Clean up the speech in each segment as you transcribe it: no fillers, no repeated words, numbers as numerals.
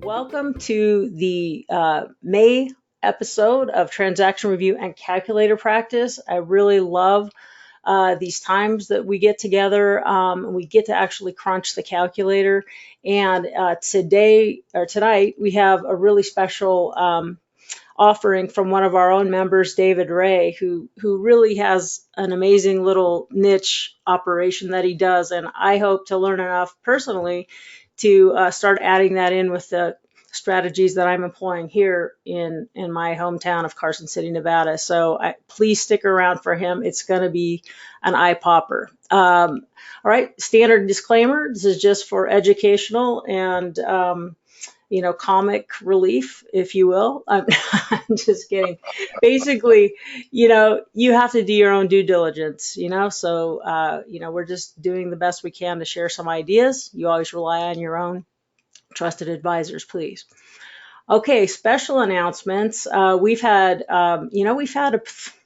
Welcome to the May episode of Transaction Review and Calculator Practice. I really love these times that we get together and we get to actually crunch the calculator. And tonight, we have a really special offering from one of our own members, David Ray, who really has an amazing little niche operation that he does. And I hope to learn enough personally to start adding that in with the strategies that I'm employing here in my hometown of Carson City, Nevada. So please stick around for him. It's going to be an eye popper. All right, standard disclaimer. This is just for educational and comic relief, if you will. I'm just kidding. Basically, you have to do your own due diligence, so, we're just doing the best we can to share some ideas. You always rely on your own trusted advisors, please. Okay, special announcements. We've had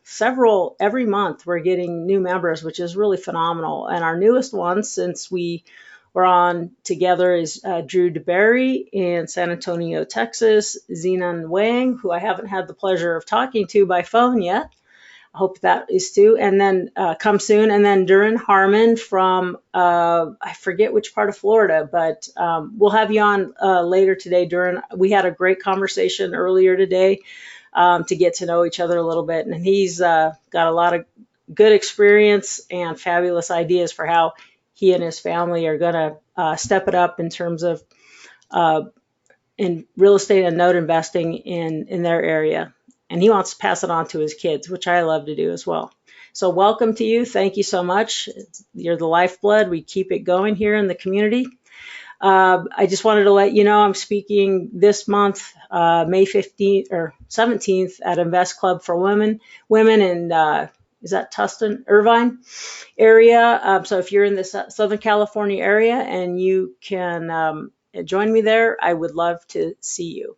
several every month. We're getting new members, which is really phenomenal. And our newest one since we were on together is Drew DeBerry in San Antonio, Texas, Zenon Wang, who I haven't had the pleasure of talking to by phone yet. I hope that is too. And then come soon. And then Duran Harmon from, I forget which part of Florida, but we'll have you on later today, Duran. We had a great conversation earlier today to get to know each other a little bit. And he's got a lot of good experience and fabulous ideas for how he and his family are going to step it up in terms of in real estate and note investing in their area. And he wants to pass it on to his kids, which I love to do as well. So welcome to you. Thank you so much. You're the lifeblood. We keep it going here in the community. I just wanted to let you know I'm speaking this month, May 15th or 17th at Invest Club for Women in is that Tustin, Irvine area. So if you're in the Southern California area and you can join me there, I would love to see you.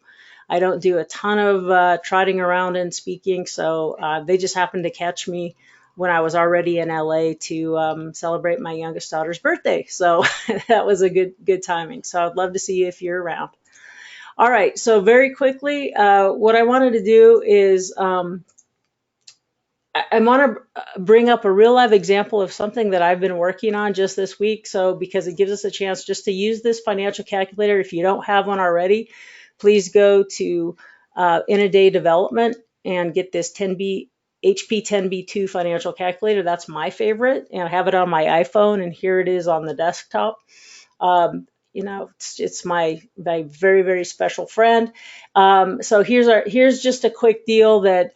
I don't do a ton of trotting around and speaking, so they just happened to catch me when I was already in LA to celebrate my youngest daughter's birthday. So that was a good timing. So I'd love to see you if you're around. All right, so very quickly, what I wanted to do is I want to bring up a real live example of something that I've been working on just this week. So because it gives us a chance just to use this financial calculator. If you don't have one already, please go to In a Day Development and get this HP 10B2 financial calculator. That's my favorite, and I have it on my iPhone, and here it is on the desktop. It's my very, very special friend. So here's just a quick deal that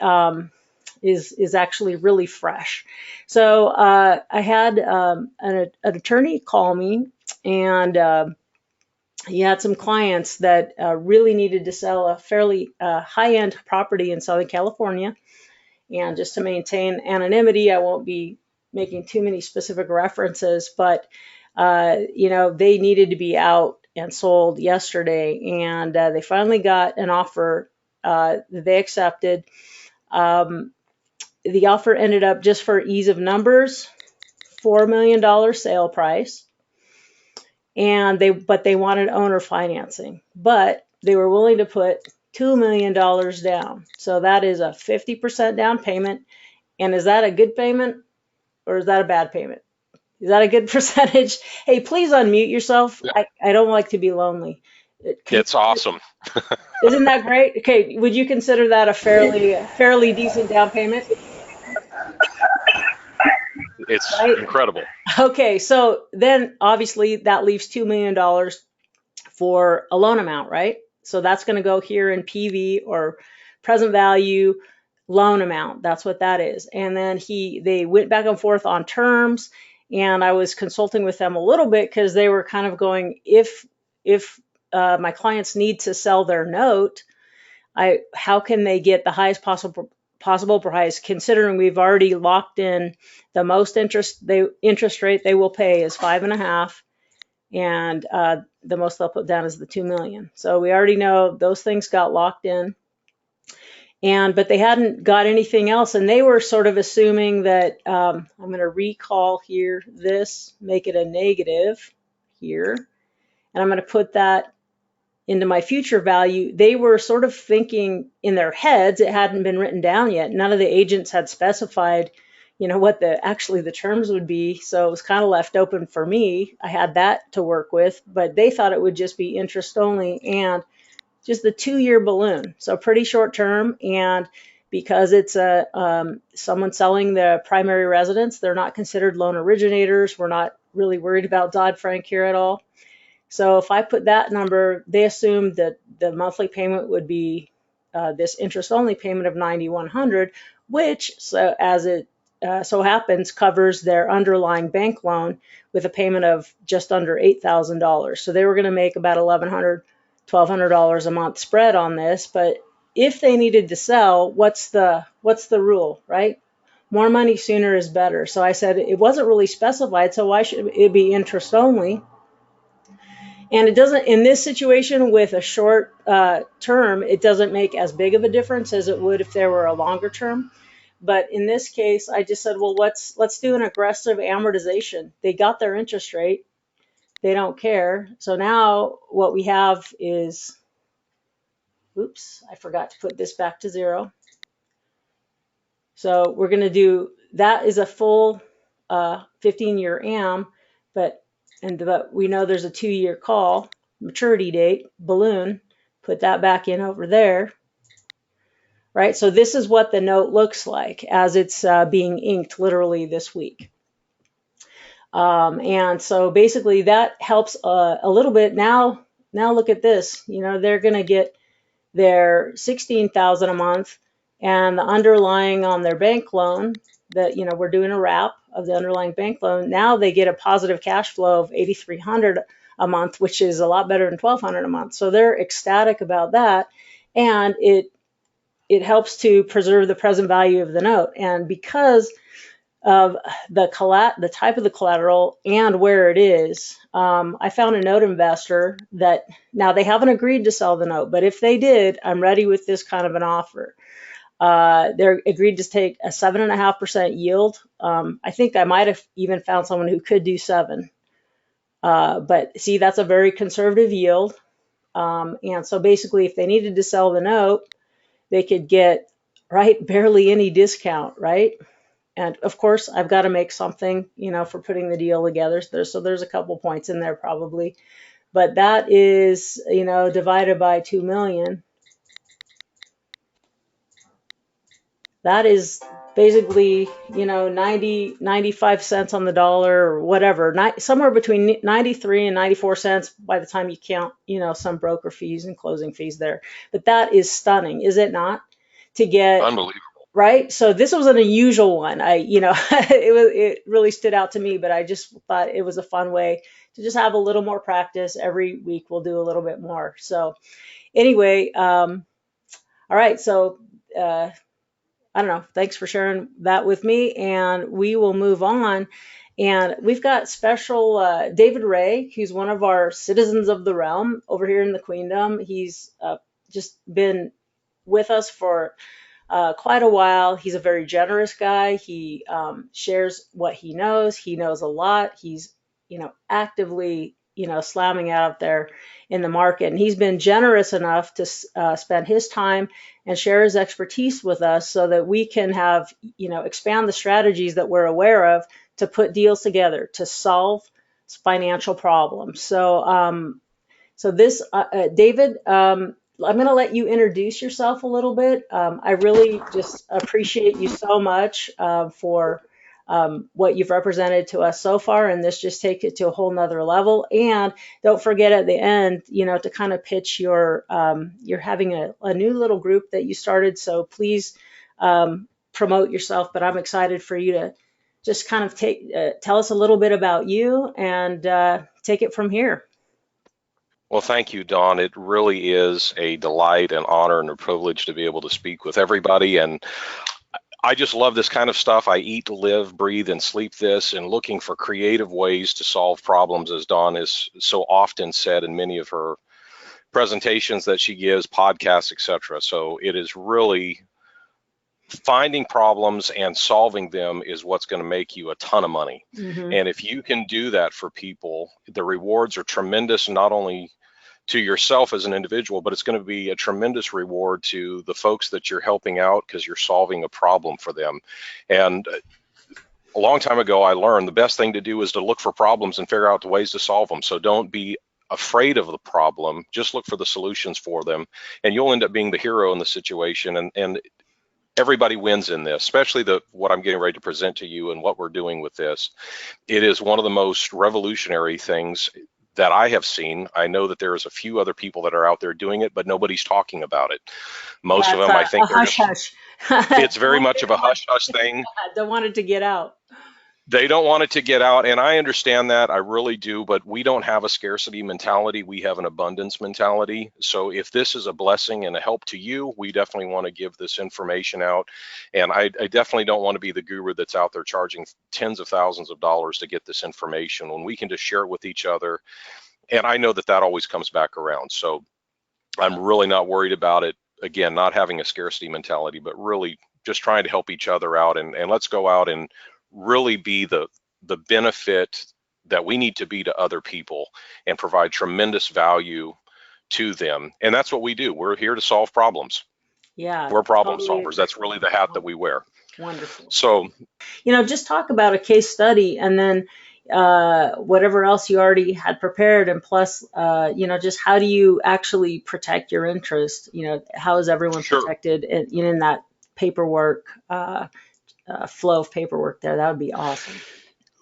is actually really fresh. So I had an attorney call me, and he had some clients that really needed to sell a fairly high-end property in Southern California. And just to maintain anonymity, I won't be making too many specific references, but they needed to be out and sold yesterday, and they finally got an offer that they accepted. The offer ended up, just for ease of numbers, $4 million sale price. And they wanted owner financing, but they were willing to put $2 million down. So that is a 50% down payment. And is that a good payment or is that a bad payment? Is that a good percentage? Hey, please unmute yourself. Yeah. I don't like to be lonely. It's awesome. Isn't that great? Okay, would you consider that a fairly decent down payment? It's right? Incredible. Okay, so then obviously that leaves $2 million for a loan amount, right? So that's going to go here in PV, or present value loan amount. That's what that is. And then they went back and forth on terms, and I was consulting with them a little bit because they were kind of going, if my clients need to sell their note, how can they get the highest possible price, considering we've already locked in the most interest rate they will pay is 5.5%, and the most they'll put down is the $2 million. So we already know those things got locked in. but they hadn't got anything else, and they were sort of assuming that I'm going to recall here this, make it a negative here, and I'm going to put that into my future value. They were sort of thinking in their heads, it hadn't been written down yet. None of the agents had specified, what the terms would be. So it was kind of left open for me. I had that to work with, but they thought it would just be interest only and just the 2-year balloon. So pretty short term. And because it's someone selling the primary residence, they're not considered loan originators. We're not really worried about Dodd-Frank here at all. So if I put that number, they assumed that the monthly payment would be this interest-only payment of $9,100, which, so as it so happens, covers their underlying bank loan with a payment of just under $8,000. So they were going to make about $1,100, $1,200 a month spread on this. But if they needed to sell, what's the rule, right? More money sooner is better. So I said it wasn't really specified, so why should it be interest only? And it doesn't, in this situation with a short term, it doesn't make as big of a difference as it would if there were a longer term. But in this case, I just said, well, let's do an aggressive amortization. They got their interest rate. They don't care. So now what we have is, oops, I forgot to put this back to 0. So we're going to do, that is a full 15-year AM, but we know there's a 2-year call, maturity date, balloon, put that back in over there, right? So this is what the note looks like as it's being inked literally this week. And so basically that helps a little bit. Now look at this, they're going to get their $16,000 a month, and the underlying on their bank loan that, we're doing a wrap of the underlying bank loan. Now they get a positive cash flow of $8,300 a month, which is a lot better than $1,200 a month. So they're ecstatic about that. And it helps to preserve the present value of the note. And because of the type of the collateral and where it is, I found a note investor that, now they haven't agreed to sell the note, but if they did, I'm ready with this kind of an offer. They're agreed to take a 7.5% yield. I think I might have even found someone who could do 7. But see, that's a very conservative yield. And so basically, if they needed to sell the note, they could get, right, barely any discount, right? And of course, I've got to make something, for putting the deal together. So there's a couple points in there probably, but that is, divided by 2 million. That is basically, 95 cents on the dollar or whatever, somewhere between 93 and 94 cents by the time you count, some broker fees and closing fees there. But that is stunning, is it not? To get unbelievable. Right. So this was an unusual one. It really stood out to me, but I just thought it was a fun way to just have a little more practice. Every week we'll do a little bit more. So anyway, all right. So I don't know. Thanks for sharing that with me, and we will move on. And we've got special David Ray, who's one of our citizens of the realm over here in the Queendom. He's just been with us for quite a while. He's a very generous guy. He shares what he knows. He knows a lot. He's, actively, slamming out there in the market. And he's been generous enough to spend his time and share his expertise with us so that we can have, expand the strategies that we're aware of to put deals together to solve financial problems. So, this, David, I'm going to let you introduce yourself a little bit. I really just appreciate you so much for what you've represented to us so far, and this just take it to a whole nother level. And don't forget at the end, to kind of pitch you're having a new little group that you started. So please promote yourself. But I'm excited for you to just kind of tell us a little bit about you and take it from here. Well, thank you, Dawn. It really is a delight and honor and a privilege to be able to speak with everybody. And I just love this kind of stuff. I eat, live, breathe, and sleep this, and looking for creative ways to solve problems, as Dawn has so often said in many of her presentations that she gives, podcasts, etc. So it is really finding problems and solving them is what's going to make you a ton of money. Mm-hmm. And if you can do that for people, the rewards are tremendous, not only to yourself as an individual, but it's going to be a tremendous reward to the folks that you're helping out because you're solving a problem for them. And a long time ago, I learned the best thing to do is to look for problems and figure out the ways to solve them. So don't be afraid of the problem, just look for the solutions for them, and you'll end up being the hero in the situation. And everybody wins in this, especially what I'm getting ready to present to you and what we're doing with this. It is one of the most revolutionary things that I have seen. I know that there's a few other people that are out there doing it, but nobody's talking about it. Most of them, I think, a hush hush. It's very much of a hush hush thing. Don't want it to get out. They don't want it to get out, and I understand that. I really do, but we don't have a scarcity mentality. We have an abundance mentality. So if this is a blessing and a help to you, we definitely want to give this information out. And I definitely don't want to be the guru that's out there charging tens of thousands of dollars to get this information when we can just share it with each other. And I know that that always comes back around. So I'm really not worried about it. Again, not having a scarcity mentality, but really just trying to help each other out. And let's go out and really be the benefit that we need to be to other people and provide tremendous value to them. And that's what we do. We're here to solve problems. Yeah, we're problem totally. solvers. That's really the hat that we wear. Wonderful. So, just talk about a case study, and then whatever else you already had prepared, and plus, just how do you actually protect your interest? How is everyone Sure. protected in that paperwork flow of paperwork there? That would be awesome.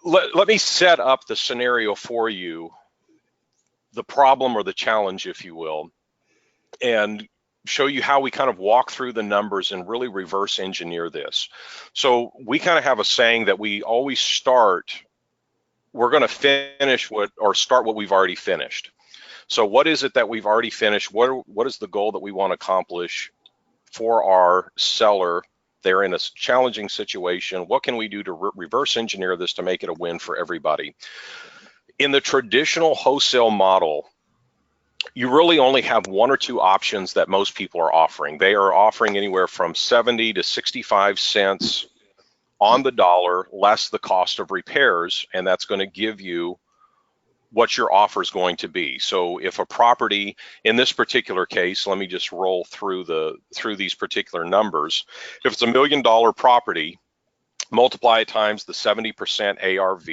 Let me set up the scenario for you, the problem or the challenge, if you will, and show you how we kind of walk through the numbers and really reverse engineer this. So we kind of have a saying that we always we're going to finish start what we've already finished. So what is it that we've already finished? What is the goal that we want to accomplish for our seller? They're in a challenging situation. What can we do to reverse engineer this to make it a win for everybody? In the traditional wholesale model, you really only have one or two options that most people are offering. They are offering anywhere from 70 to 65 cents on the dollar, less the cost of repairs, and that's going to give you what your offer is going to be. So if a property, in this particular case, let me just roll through these particular numbers. If it's $1 million property, multiply it times the 70% ARV,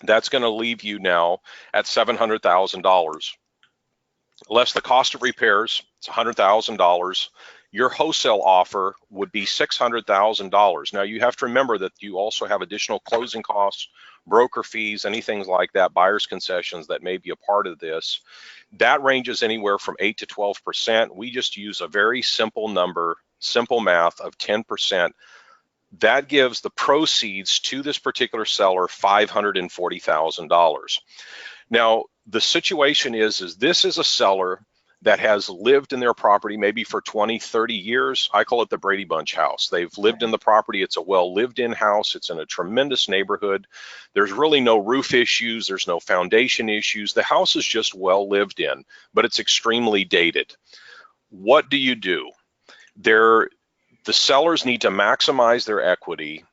that's going to leave you now at $700,000. Less the cost of repairs, it's $100,000. Your wholesale offer would be $600,000. Now you have to remember that you also have additional closing costs, broker fees, anything like that, buyer's concessions that may be a part of this. That ranges anywhere from 8 to 12%. We just use a very simple number, simple math of 10%. That gives the proceeds to this particular seller $540,000. Now, the situation is this is a seller that has lived in their property maybe for 20, 30 years. I call it the Brady Bunch house. They've lived in the property. It's a well lived in house. It's in a tremendous neighborhood. There's really no roof issues. There's no foundation issues. The house is just well lived in, but it's extremely dated. What do? The sellers need to maximize their equity.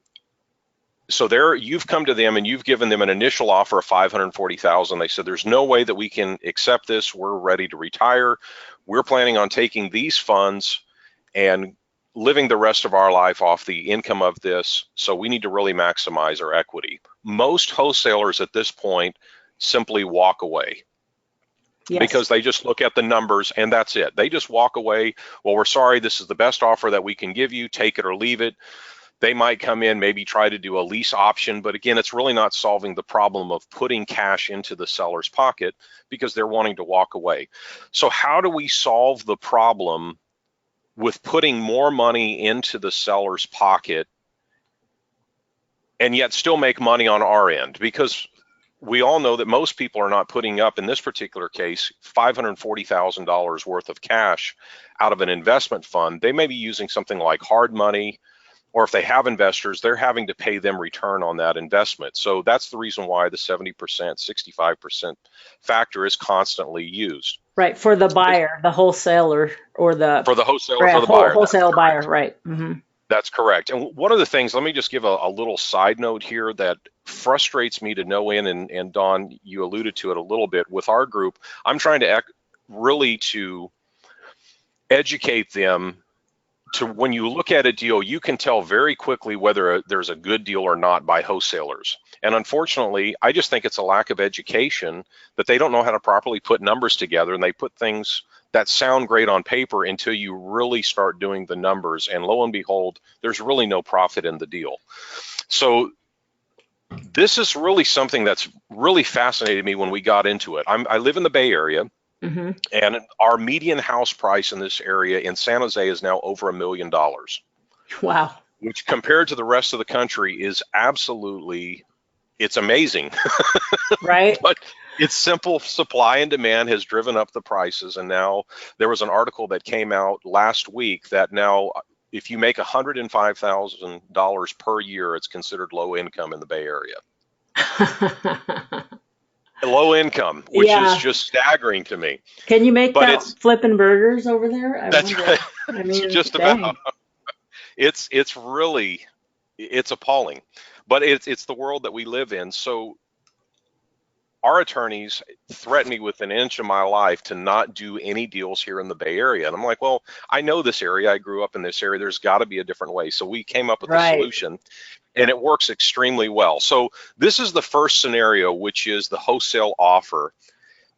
So you've come to them and you've given them an initial offer of $540,000. They said, there's no way that we can accept this. We're ready to retire. We're planning on taking these funds and living the rest of our life off the income of this. So we need to really maximize our equity. Most wholesalers at this point simply walk away. Yes. Because they just look at the numbers and that's it. They just walk away. Well, we're sorry, this is the best offer that we can give you. Take it or leave it. They might come in, maybe try to do a lease option, but again, it's really not solving the problem of putting cash into the seller's pocket because they're wanting to walk away. So how do we solve the problem with putting more money into the seller's pocket and yet still make money on our end? Because we all know that most people are not putting up, in this particular case, $540,000 worth of cash out of an investment fund. They may be using something like hard money, or if they have investors, they're having to pay them return on that investment. So that's the reason why the 70%, 65% factor is constantly used. Right, for the buyer, the wholesaler, or for the wholesaler, for the buyer. Wholesale buyer, right. Mm-hmm. That's correct. And one of the things, let me just give a little side note here that frustrates me to no end, and Dawn, you alluded to it a little bit with our group. I'm trying to really to educate them to, when you look at a deal, you can tell very quickly whether there's a good deal or not by wholesalers. And unfortunately, I just think it's a lack of education that they don't know how to properly put numbers together, and they put things that sound great on paper until you really start doing the numbers. And lo and behold, there's really no profit in the deal. So this is really something that's really fascinated me when we got into it. I live in the Bay Area. Mm-hmm. And our median house price in this area in San Jose is now over $1 million, Wow. which compared to the rest of the country is absolutely, it's amazing. Right. But it's simple supply and demand has driven up the prices. And now there was an article that came out last week that now if you make $105,000 per year, it's considered low income in the Bay Area. Low income, which Yeah. is just staggering to me. Can you make But that flipping burgers over there? I that's wonder. right. I mean, Just dang. about. It's really, it's appalling, but it's the world that we live in. So our attorneys threatened me with an inch of my life to not do any deals here in the Bay Area. And I'm like, well, I know this area. I grew up in this area. There's got to be a different way. So we came up with a Right. solution, and it works extremely well. So this is the first scenario, which is the wholesale offer.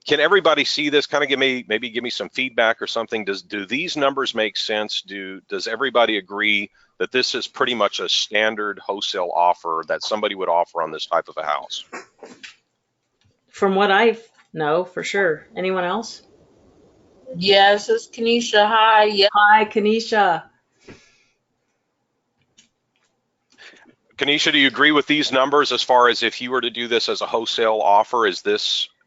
Can everybody see this? Kind of maybe give me some feedback or something. Do these numbers make sense? Does everybody agree that this is pretty much a standard wholesale offer that somebody would offer on this type of a house? From what I know, for sure. Anyone else? Yes, it's Kenesha. Hi. Yeah. Hi, Kenesha. Kenesha, do you agree with these numbers as far as if you were to do this as a wholesale offer?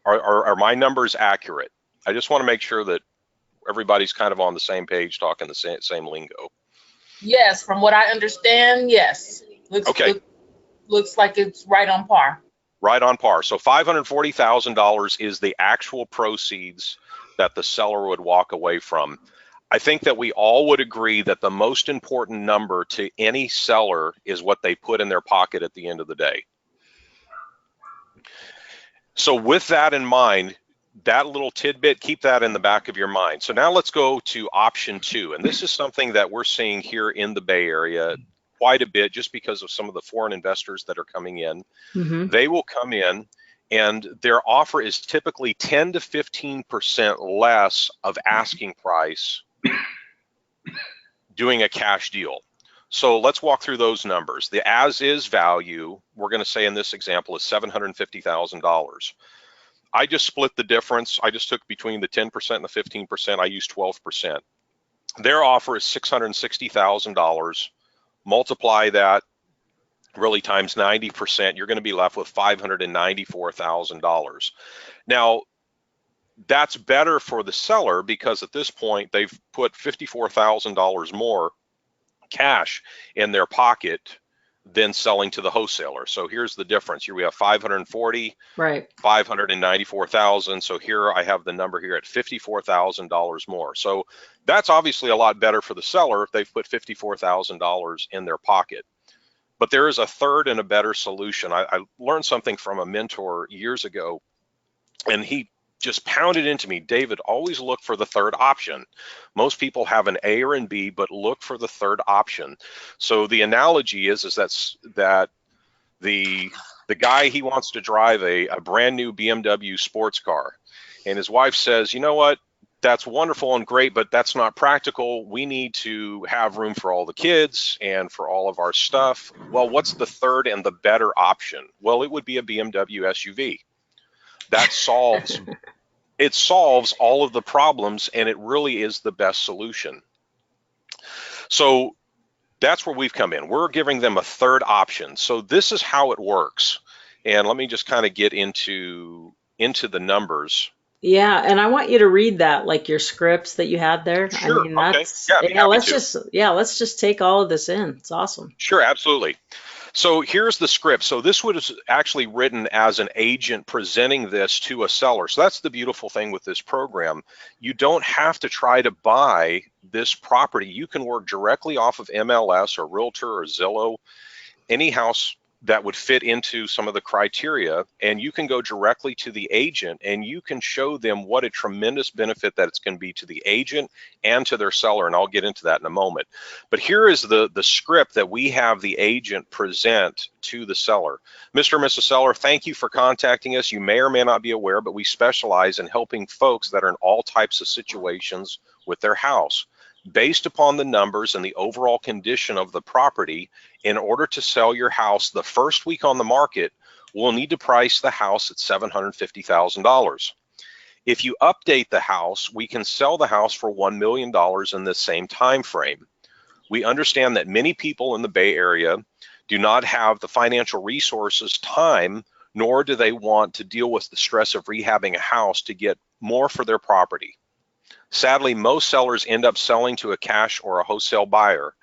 Are my numbers accurate? I just want to make sure that everybody's kind of on the same page, talking the same lingo. Yes, from what I understand, yes. Okay. Looks like it's right on par. Right on par. So $540,000 is the actual proceeds that the seller would walk away from. I think that we all would agree that the most important number to any seller is what they put in their pocket at the end of the day. So with that in mind, that little tidbit, keep that in the back of your mind. So now let's go to option 2. And this is something that we're seeing here in the Bay Area quite a bit just because of some of the foreign investors that are coming in. Mm-hmm. They will come in and their offer is typically 10 to 15% less of asking price doing a cash deal. So let's walk through those numbers. The as-is value, we're going to say in this example, is $750,000. I just split the difference. I just took between the 10% and the 15%. I used 12%. Their offer is $660,000. Multiply that really times 90%. You're going to be left with $594,000. Now, that's better for the seller because at this point they've put $54,000 more cash in their pocket than selling to the wholesaler. So here's the difference. Here we have 540, Right. 594,000. So here I have the number here at $54,000 more. So that's obviously a lot better for the seller if they've put $54,000 in their pocket. But there is a third and a better solution. I learned something from a mentor years ago, and he just pounded into me, David, always look for the third option. Most people have an A or an B, but look for the third option. So the analogy is that the guy, he wants to drive a brand new BMW sports car, and his wife says, you know what, that's wonderful and great, but that's not practical. We need to have room for all the kids and for all of our stuff. Well, what's the third and the better option? Well, it would be a BMW SUV. That solves all of the problems, and it really is the best solution. So that's where we've come in. We're giving them a third option. So this is how it works. And let me just kind of get into the numbers. Yeah, and I want you to read that, like your scripts that you had there. Sure. I mean, Okay. let's just take all of this in. It's awesome. Sure, absolutely. So here's the script. So this was actually written as an agent presenting this to a seller. So that's the beautiful thing with this program. You don't have to try to buy this property. You can work directly off of MLS or Realtor or Zillow, any house that would fit into some of the criteria, and you can go directly to the agent and you can show them what a tremendous benefit that it's going to be to the agent and to their seller, and I'll get into that in a moment. But here is the script that we have the agent present to the seller. Mr. and Mrs. Seller, thank you for contacting us. You may or may not be aware, but we specialize in helping folks that are in all types of situations with their house. Based upon the numbers and the overall condition of the property, in order to sell your house the first week on the market, we'll need to price the house at $750,000. If you update the house, we can sell the house for $1 million in the same time frame. We understand that many people in the Bay Area do not have the financial resources, time, nor do they want to deal with the stress of rehabbing a house to get more for their property. Sadly, most sellers end up selling to a cash or a wholesale buyer,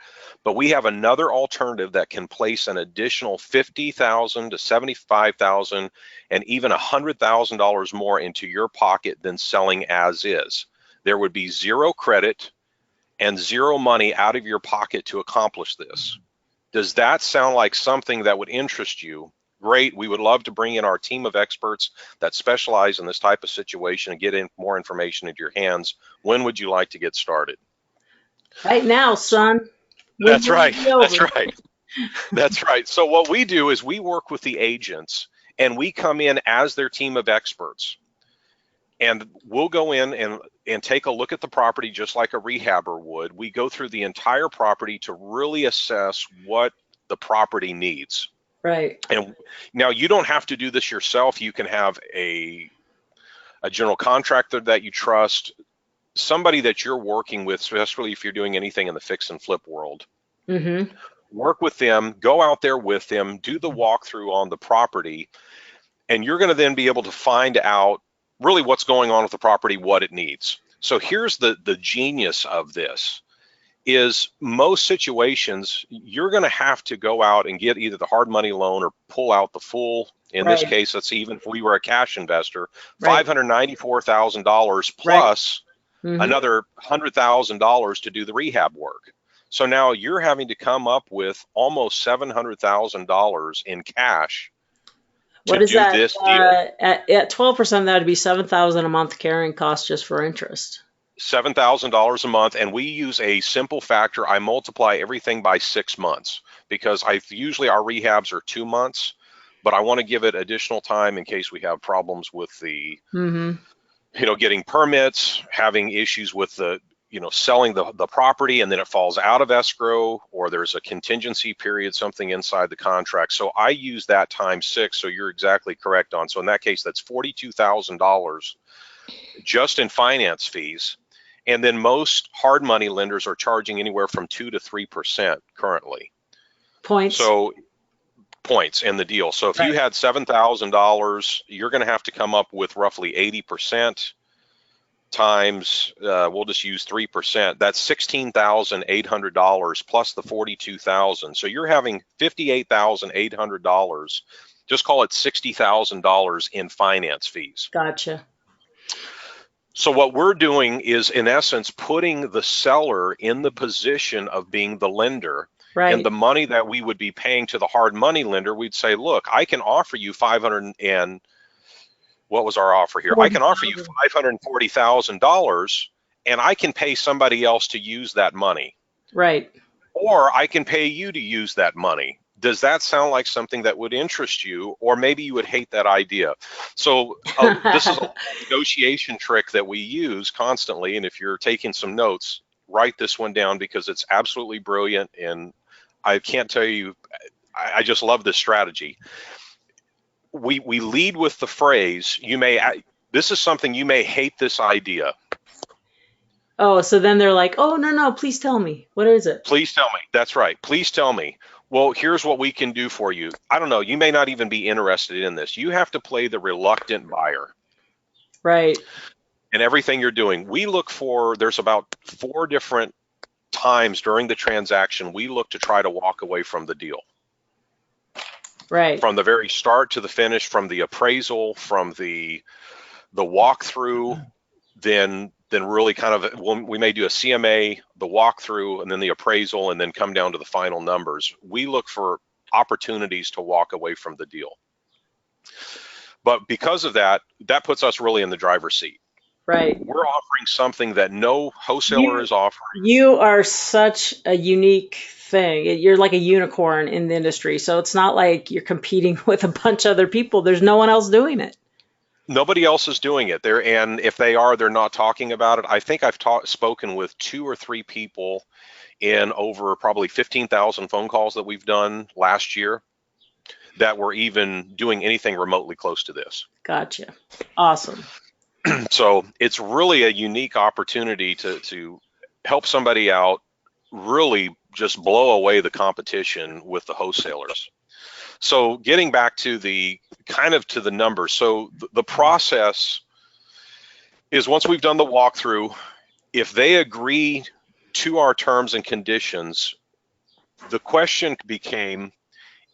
but we have another alternative that can place an additional $50,000 to $75,000 and even $100,000 more into your pocket than selling as is. There would be zero credit and zero money out of your pocket to accomplish this. Does that sound like something that would interest you? Great. We would love to bring in our team of experts that specialize in this type of situation and get in more information into your hands. When would you like to get started? Right now, son. That's right. That's right. That's right. So what we do is we work with the agents and we come in as their team of experts. And we'll go in and take a look at the property just like a rehabber would. We go through the entire property to really assess what the property needs. Right. And now you don't have to do this yourself. You can have a general contractor that you trust, somebody that you're working with, especially if you're doing anything in the fix and flip world. Mm-hmm. Work with them, go out there with them, do the walkthrough on the property, and you're going to then be able to find out really what's going on with the property, what it needs. So here's the genius of this. Is most situations, you're going to have to go out and get either the hard money loan or pull out the full, in this case, let's see, even if we were a cash investor, $594,000 plus another $100,000 to do the rehab work. So now you're having to come up with almost $700,000 in cash to what is do that? This deal. At 12%, that would be $7,000 a month carrying cost just for interest. $7,000 a month, and we use a simple factor. I multiply everything by 6 months because usually our rehabs are 2 months, but I want to give it additional time in case we have problems with the, getting permits, having issues with the, selling the property and then it falls out of escrow, or there's a contingency period, something inside the contract. So I use that times 6. So you're exactly correct on. So in that case, that's $42,000 just in finance fees. And then most hard money lenders are charging anywhere from 2 to 3% currently. Points. So points in the deal. So if you had $7,000, you're going to have to come up with roughly 80% times, we'll just use 3%. That's $16,800 plus the $42,000. So you're having $58,800. Just call it $60,000 in finance fees. Gotcha. So what we're doing is, in essence, putting the seller in the position of being the lender. And the money that we would be paying to the hard money lender, we'd say, look, I can offer you what was our offer here? I can offer you $540,000 and I can pay somebody else to use that money. Right. Or I can pay you to use that money. Does that sound like something that would interest you? Or maybe you would hate that idea. So this is a negotiation trick that we use constantly. And if you're taking some notes, write this one down because it's absolutely brilliant. And I can't tell you, I just love this strategy. We lead with the phrase, this is something you may hate this idea. Oh, so then they're like, oh, no, please tell me. What is it? Please tell me. That's right. Please tell me. Well, here's what we can do for you. I don't know. You may not even be interested in this. You have to play the reluctant buyer. Right. And everything you're doing. We look for, there's about 4 different times during the transaction, we look to try to walk away from the deal. Right. From the very start to the finish, from the appraisal, from the walkthrough, then really kind of, we may do a CMA, the walkthrough, and then the appraisal, and then come down to the final numbers. We look for opportunities to walk away from the deal. But because of that, that puts us really in the driver's seat. Right. We're offering something that no wholesaler is offering. You are such a unique thing. You're like a unicorn in the industry. So it's not like you're competing with a bunch of other people. There's no one else doing it. Nobody else is doing it there, and if they are, they're not talking about it. I think I've spoken with 2 or 3 people in over probably 15,000 phone calls that we've done last year that were even doing anything remotely close to this. Gotcha. Awesome. So it's really a unique opportunity to help somebody out, really just blow away the competition with the wholesalers. So getting back to the numbers. So the process is, once we've done the walkthrough, if they agree to our terms and conditions, the question became,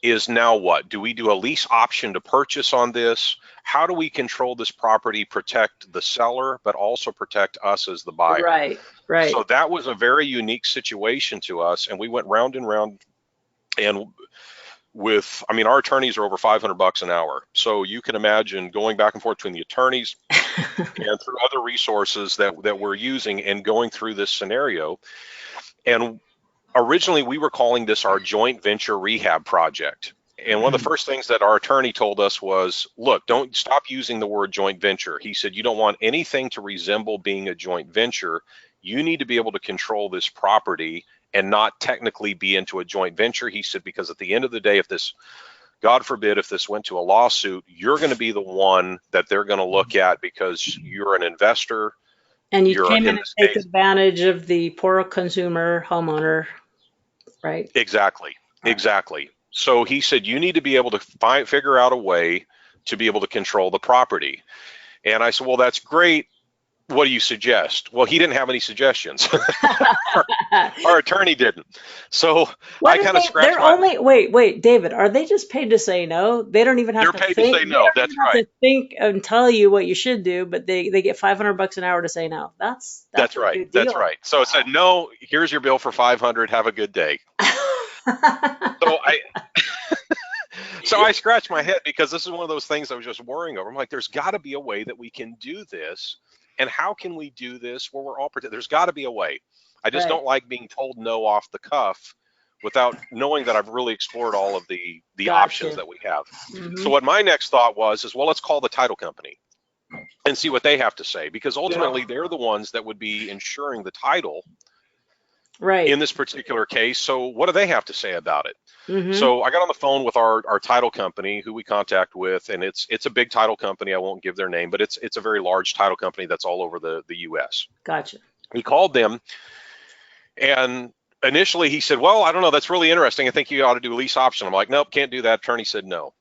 is now what? Do we do a lease option to purchase on this? How do we control this property, protect the seller, but also protect us as the buyer? Right, right. So that was a very unique situation to us, and we went round and round, and our attorneys are over $500 an hour. So you can imagine going back and forth between the attorneys and through other resources that we're using and going through this scenario. And originally we were calling this our joint venture rehab project. And one of the first things that our attorney told us was, look, don't stop using the word joint venture. He said, you don't want anything to resemble being a joint venture. You need to be able to control this property and not technically be into a joint venture. He said, because at the end of the day, if this, God forbid, if this went to a lawsuit, you're going to be the one that they're going to look at because you're an investor. And you came in and take advantage of the poor consumer homeowner, right? Exactly, exactly. So he said, you need to be able to figure out a way to be able to control the property. And I said, well, that's great. What do you suggest? Well, he didn't have any suggestions. Our attorney didn't. So I kind of scratched my head. Wait, David, are they just paid to say no? They don't even have to think. They're paid to say no. That's right. To think and tell you what you should do, but they get $500 an hour to say no. That's right. Good deal. That's right. So it said, no, here's your bill for $500. Have a good day. So I scratched my head, because this is one of those things I was just worrying over. I'm like, there's got to be a way that we can do this. And how can we do this where we're all protected? There's got to be a way. I just don't like being told no off the cuff without knowing that I've really explored all of the options that we have. Mm-hmm. So what my next thought was, well, let's call the title company and see what they have to say, because ultimately they're the ones that would be insuring the title in this particular case. So what do they have to say about it? Mm-hmm. So I got on the phone with our title company, who we contact with, and it's a big title company. I won't give their name, but it's a very large title company that's all over the U.S. Gotcha. We called them, and initially he said, well, I don't know, that's really interesting. I think you ought to do a lease option. I'm like, nope, can't do that. Attorney said no.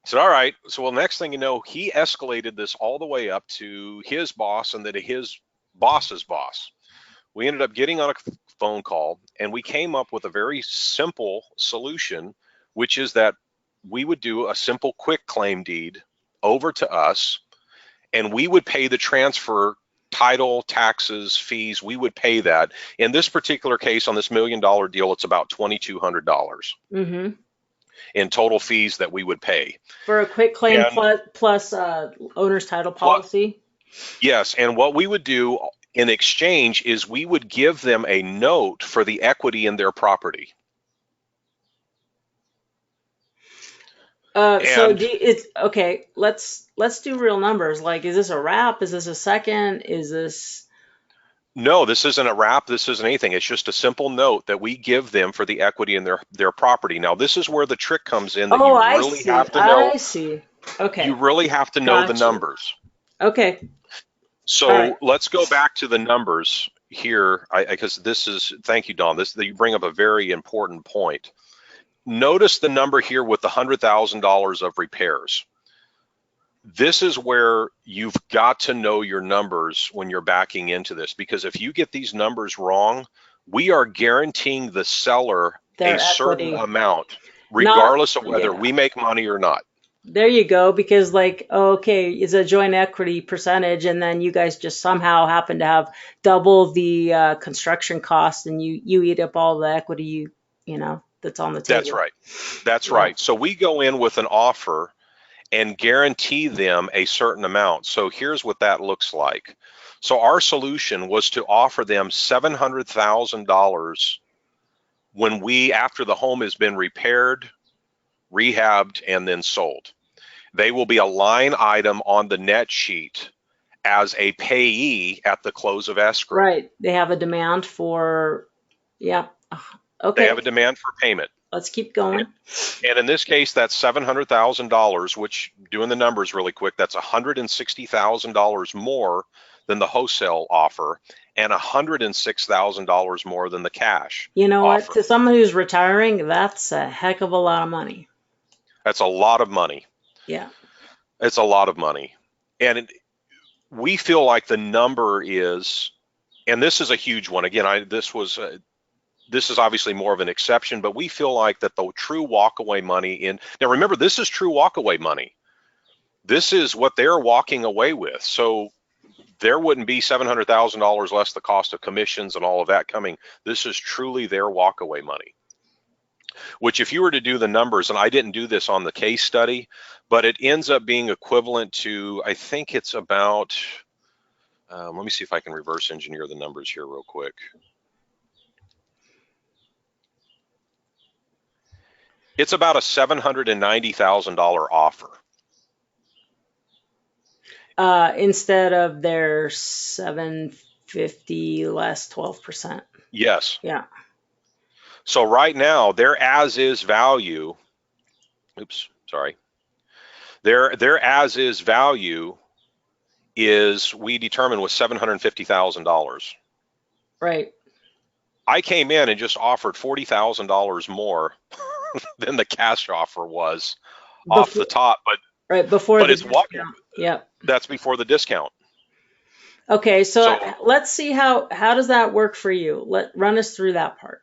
I said, all right. So, well, next thing you know, he escalated this all the way up to his boss and then to his boss's boss. We ended up getting on a phone call, and we came up with a very simple solution, which is that we would do a simple quick claim deed over to us, and we would pay the transfer, title, taxes, fees. We would pay that. In this particular case, on this $1 million deal, it's about $2,200 in total fees that we would pay for a quick claim plus owner's title policy. Yes, and what we would do in exchange is we would give them a note for the equity in their property. It's okay. Let's do real numbers. Like, is this a wrap? Is this a second? Is this? No, this isn't a wrap. This isn't anything. It's just a simple note that we give them for the equity in their property. Now, this is where the trick comes in. That you really have to know. I see. Okay. You really have to know the numbers. Okay. So let's go back to the numbers here, because thank you, Dawn. You bring up a very important point. Notice the number here with the $100,000 of repairs. This is where you've got to know your numbers when you're backing into this, because if you get these numbers wrong, we are guaranteeing the seller a certain amount. Not, regardless of whether yeah. we make money or not. There you go, because like, okay, it's a joint equity percentage, and then you guys just somehow happen to have double the construction cost, and you eat up all the equity that's on the That's table. right. That's Yeah. right. So we go in with an offer and guarantee them a certain amount. So here's what that looks like. So our solution was to offer them $700,000 after the home has been repaired, rehabbed, and then sold. They will be a line item on the net sheet as a payee at the close of escrow. Right. They have a demand for, yeah. They Okay, have a demand for payment. let's keep going. And in this case, that's $700,000, which, doing the numbers really quick, that's $160,000 more than the wholesale offer and $106,000 more than the cash You know what? offer. To someone who's retiring, that's a heck of a lot of money. That's a lot of money. Yeah. It's a lot of money. And we feel like the number is, and this is a huge one. Again, this is obviously more of an exception, but we feel like that the true walkaway money now remember, this is true walkaway money. This is what they're walking away with. So there wouldn't be $700,000 less the cost of commissions and all of that coming. This is truly their walkaway money, which if you were to do the numbers, and I didn't do this on the case study, but it ends up being equivalent to, I think it's about, let me see if I can reverse engineer the numbers here real quick. It's about a $790,000 offer. Instead of their 750 less 12%. Yes. Yeah. So right now, their as-is value, their as-is value we determined was $750,000. Right. I came in and just offered $40,000 more than the cash offer was off the top, right before but the it's walkable. discount. Yep. That's before the discount. Okay, so let's see how does that work for you? Run us through that part.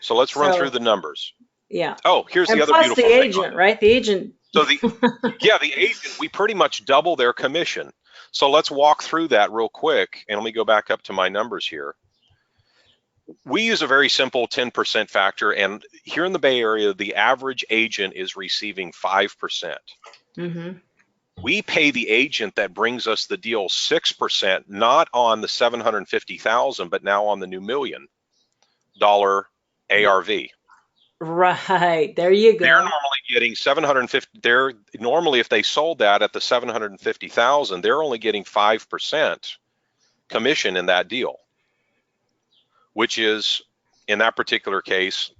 So let's run through the numbers. Yeah. Oh, here's the other beautiful thing. Plus the agent, right? The agent. So the agent, we pretty much double their commission. So let's walk through that real quick, and let me go back up to my numbers here. We use a very simple 10% factor, and here in the Bay Area, the average agent is receiving 5%. Mm-hmm. We pay the agent that brings us the deal 6%, not on the $750,000, but now on the new $1 million ARV. Right, there you go. They're normally getting 750. They're normally, if they sold that at the 750,000, they're only getting 5% commission in that deal, which is, in that particular case,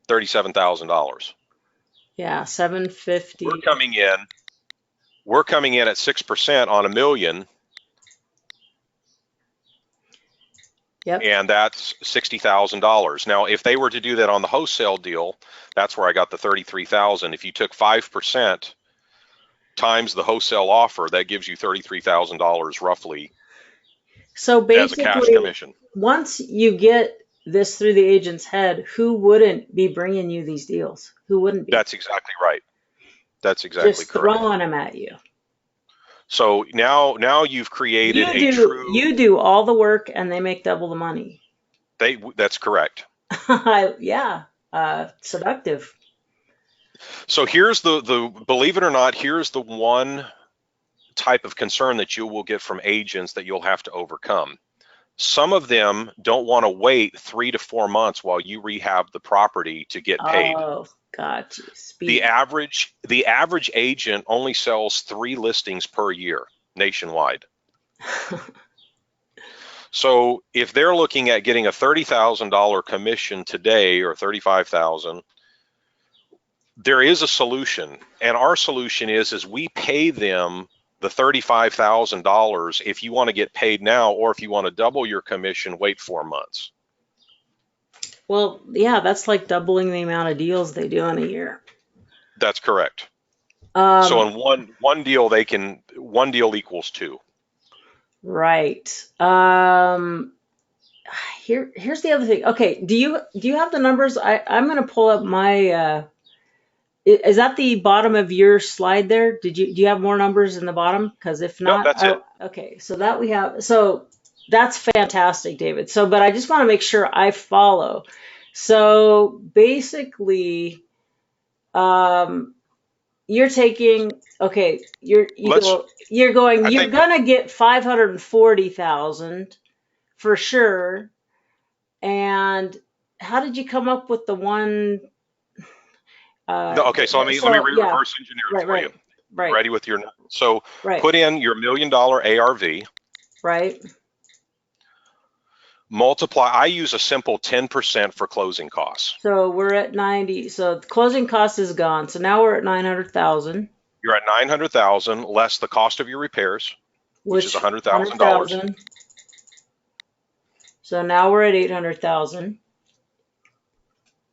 $37,000. Yeah, 750. We're coming in at 6% on $1 million. Yep. And that's $60,000. Now, if they were to do that on the wholesale deal, that's where I got the $33,000. If you took 5% times the wholesale offer, that gives you $33,000 roughly. So basically, as a cash commission. Once you get this through the agent's head, who wouldn't be bringing you these deals? Who wouldn't be? That's exactly right. That's exactly just correct. Throwing them at you. So now you've created You do all the work and they make double the money. That's correct. Yeah, seductive. So here's the believe it or not, here's the one type of concern that you will get from agents that you'll have to overcome. Some of them don't want to wait 3 to 4 months while you rehab the property to get paid. Oh, gotcha. The average agent only sells 3 listings per year nationwide. So if they're looking at getting a $30,000 commission today or $35,000, there is a solution, and our solution is we pay them the $35,000 if you want to get paid now, or if you want to double your commission, wait 4 months. Well, yeah, that's like doubling the amount of deals they do in a year. That's correct. So in one deal, one deal equals 2. Right. Here's the other thing. Okay, do you have the numbers? I'm going to pull up my Is that the bottom of your slide there? Do you have more numbers in the bottom? Because if No, not, that's it. okay. So that we have. So that's fantastic, David. So, but I just want to make sure I follow. So basically, um, you're taking. Okay, Let's, you're going. I You're think gonna get 540,000 for sure. And how did you come up with the one? No, okay, so let me So yeah, reverse engineer it right, for you. right, right, Ready with your, so right, put in your $1 million ARV, right. multiply, I use a simple 10% for closing costs. So we're at 90. So the closing cost is gone. So now we're at 900,000, You're at 900,000 less the cost of your repairs, which is which $100,000. 100,000. So now we're at 800,000.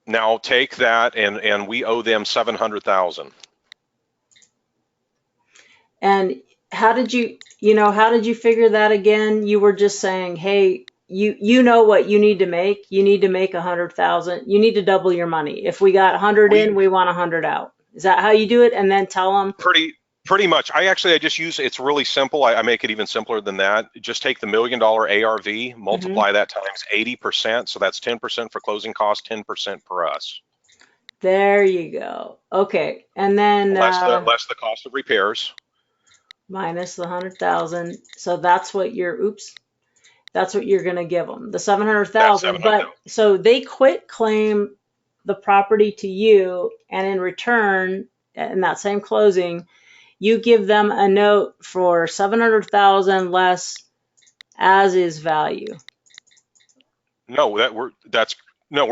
Now take that and we owe them 700,000. And how did you figure that again? You were just saying, hey, you know what you need to make. You need to make 100,000. You need to double your money. If we got 100 in, We we want 100 out. Is that how you do it? And then tell them, pretty much. I just use, it's really simple. I make it even simpler than that. Just take the $1 million ARV, mhm, multiply that times 80%. So that's 10% for closing costs, 10% for us. there you go. Okay. And then Less the cost of repairs. minus the 100,000. So that's what that's what you're going to give them, the That's 700,000. 700,000. But so they quit claim the property to you, and in return, in that same closing, you give them a note for 700,000 less as is value. No, we're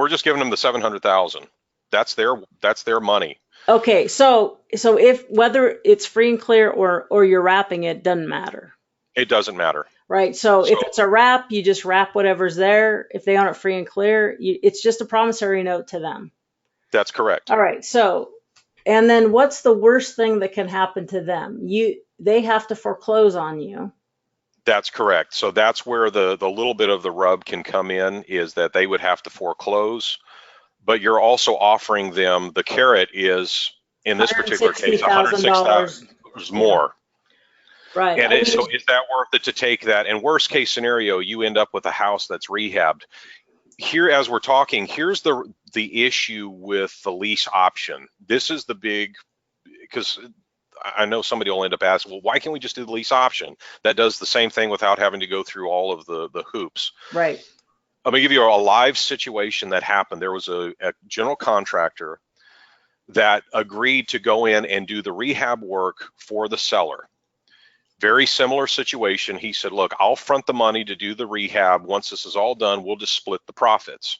just giving them the 700,000. That's their money. Okay, so if whether it's free and clear or you're wrapping it, doesn't matter. It doesn't matter. Right. So So if it's a wrap, you just wrap whatever's there. If they own it free and clear, it's just a promissory note to them. that's correct. All right. So, and then what's the worst thing that can happen to them? They have to foreclose on you. That's correct. So that's where the little bit of the rub can come in, is that they would have to foreclose, but you're also offering them, the carrot is, in this particular case, $160,000. $106,000 Yeah. more. Right. And so is that worth it to take that? And worst case scenario, you end up with a house that's rehabbed. Here, as we're talking, here's the issue with the lease option. This is the big, because I know somebody will end up asking, well, why can't we just do the lease option? That does the same thing without having to go through all of the hoops. Right. I'm gonna give you a live situation that happened. There was a general contractor that agreed to go in and do the rehab work for the seller. Very similar situation. He said, look, I'll front the money to do the rehab. Once this is all done, we'll just split the profits.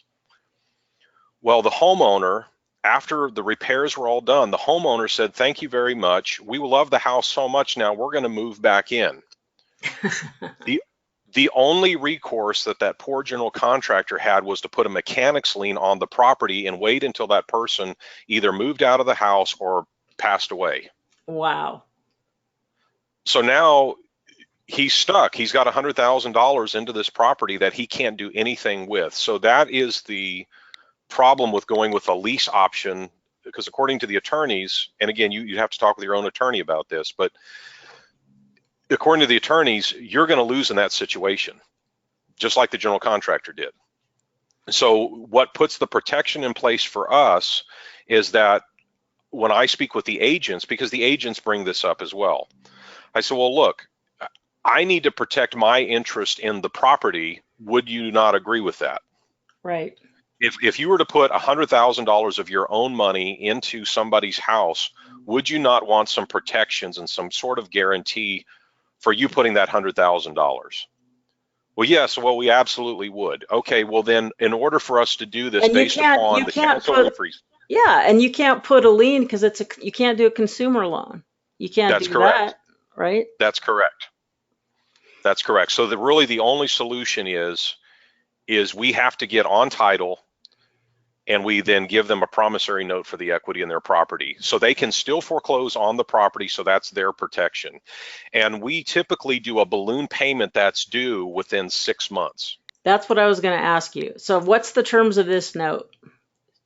Well, the homeowner, after the repairs were all done, the homeowner said, thank you very much. We love the house so much now, we're going to move back in. The only recourse that poor general contractor had was to put a mechanics lien on the property and wait until that person either moved out of the house or passed away. Wow. So now he's stuck. He's got $100,000 into this property that he can't do anything with. So that is the problem with going with a lease option, because according to the attorneys, and again, you have to talk with your own attorney about this, but according to the attorneys, you're going to lose in that situation, just like the general contractor did. So what puts the protection in place for us is that when I speak with the agents, because the agents bring this up as well, I said, well, look, I need to protect my interest in the property. Would you not agree with that? Right. If you were to put $100,000 of your own money into somebody's house, would you not want some protections and some sort of guarantee for you putting that $100,000? Well, yes. Well, we absolutely would. Okay. Well, then, in order for us to do this, And based upon the council increase, yeah, and you can't put a lien because you can't do a consumer loan. You can't that's do correct. that, right? That's correct. That's correct. So really the only solution is we have to get on title, and we then give them a promissory note for the equity in their property. So they can still foreclose on the property, so that's their protection. And we typically do a balloon payment that's due within 6 months. That's what I was going to ask you. So what's the terms of this note?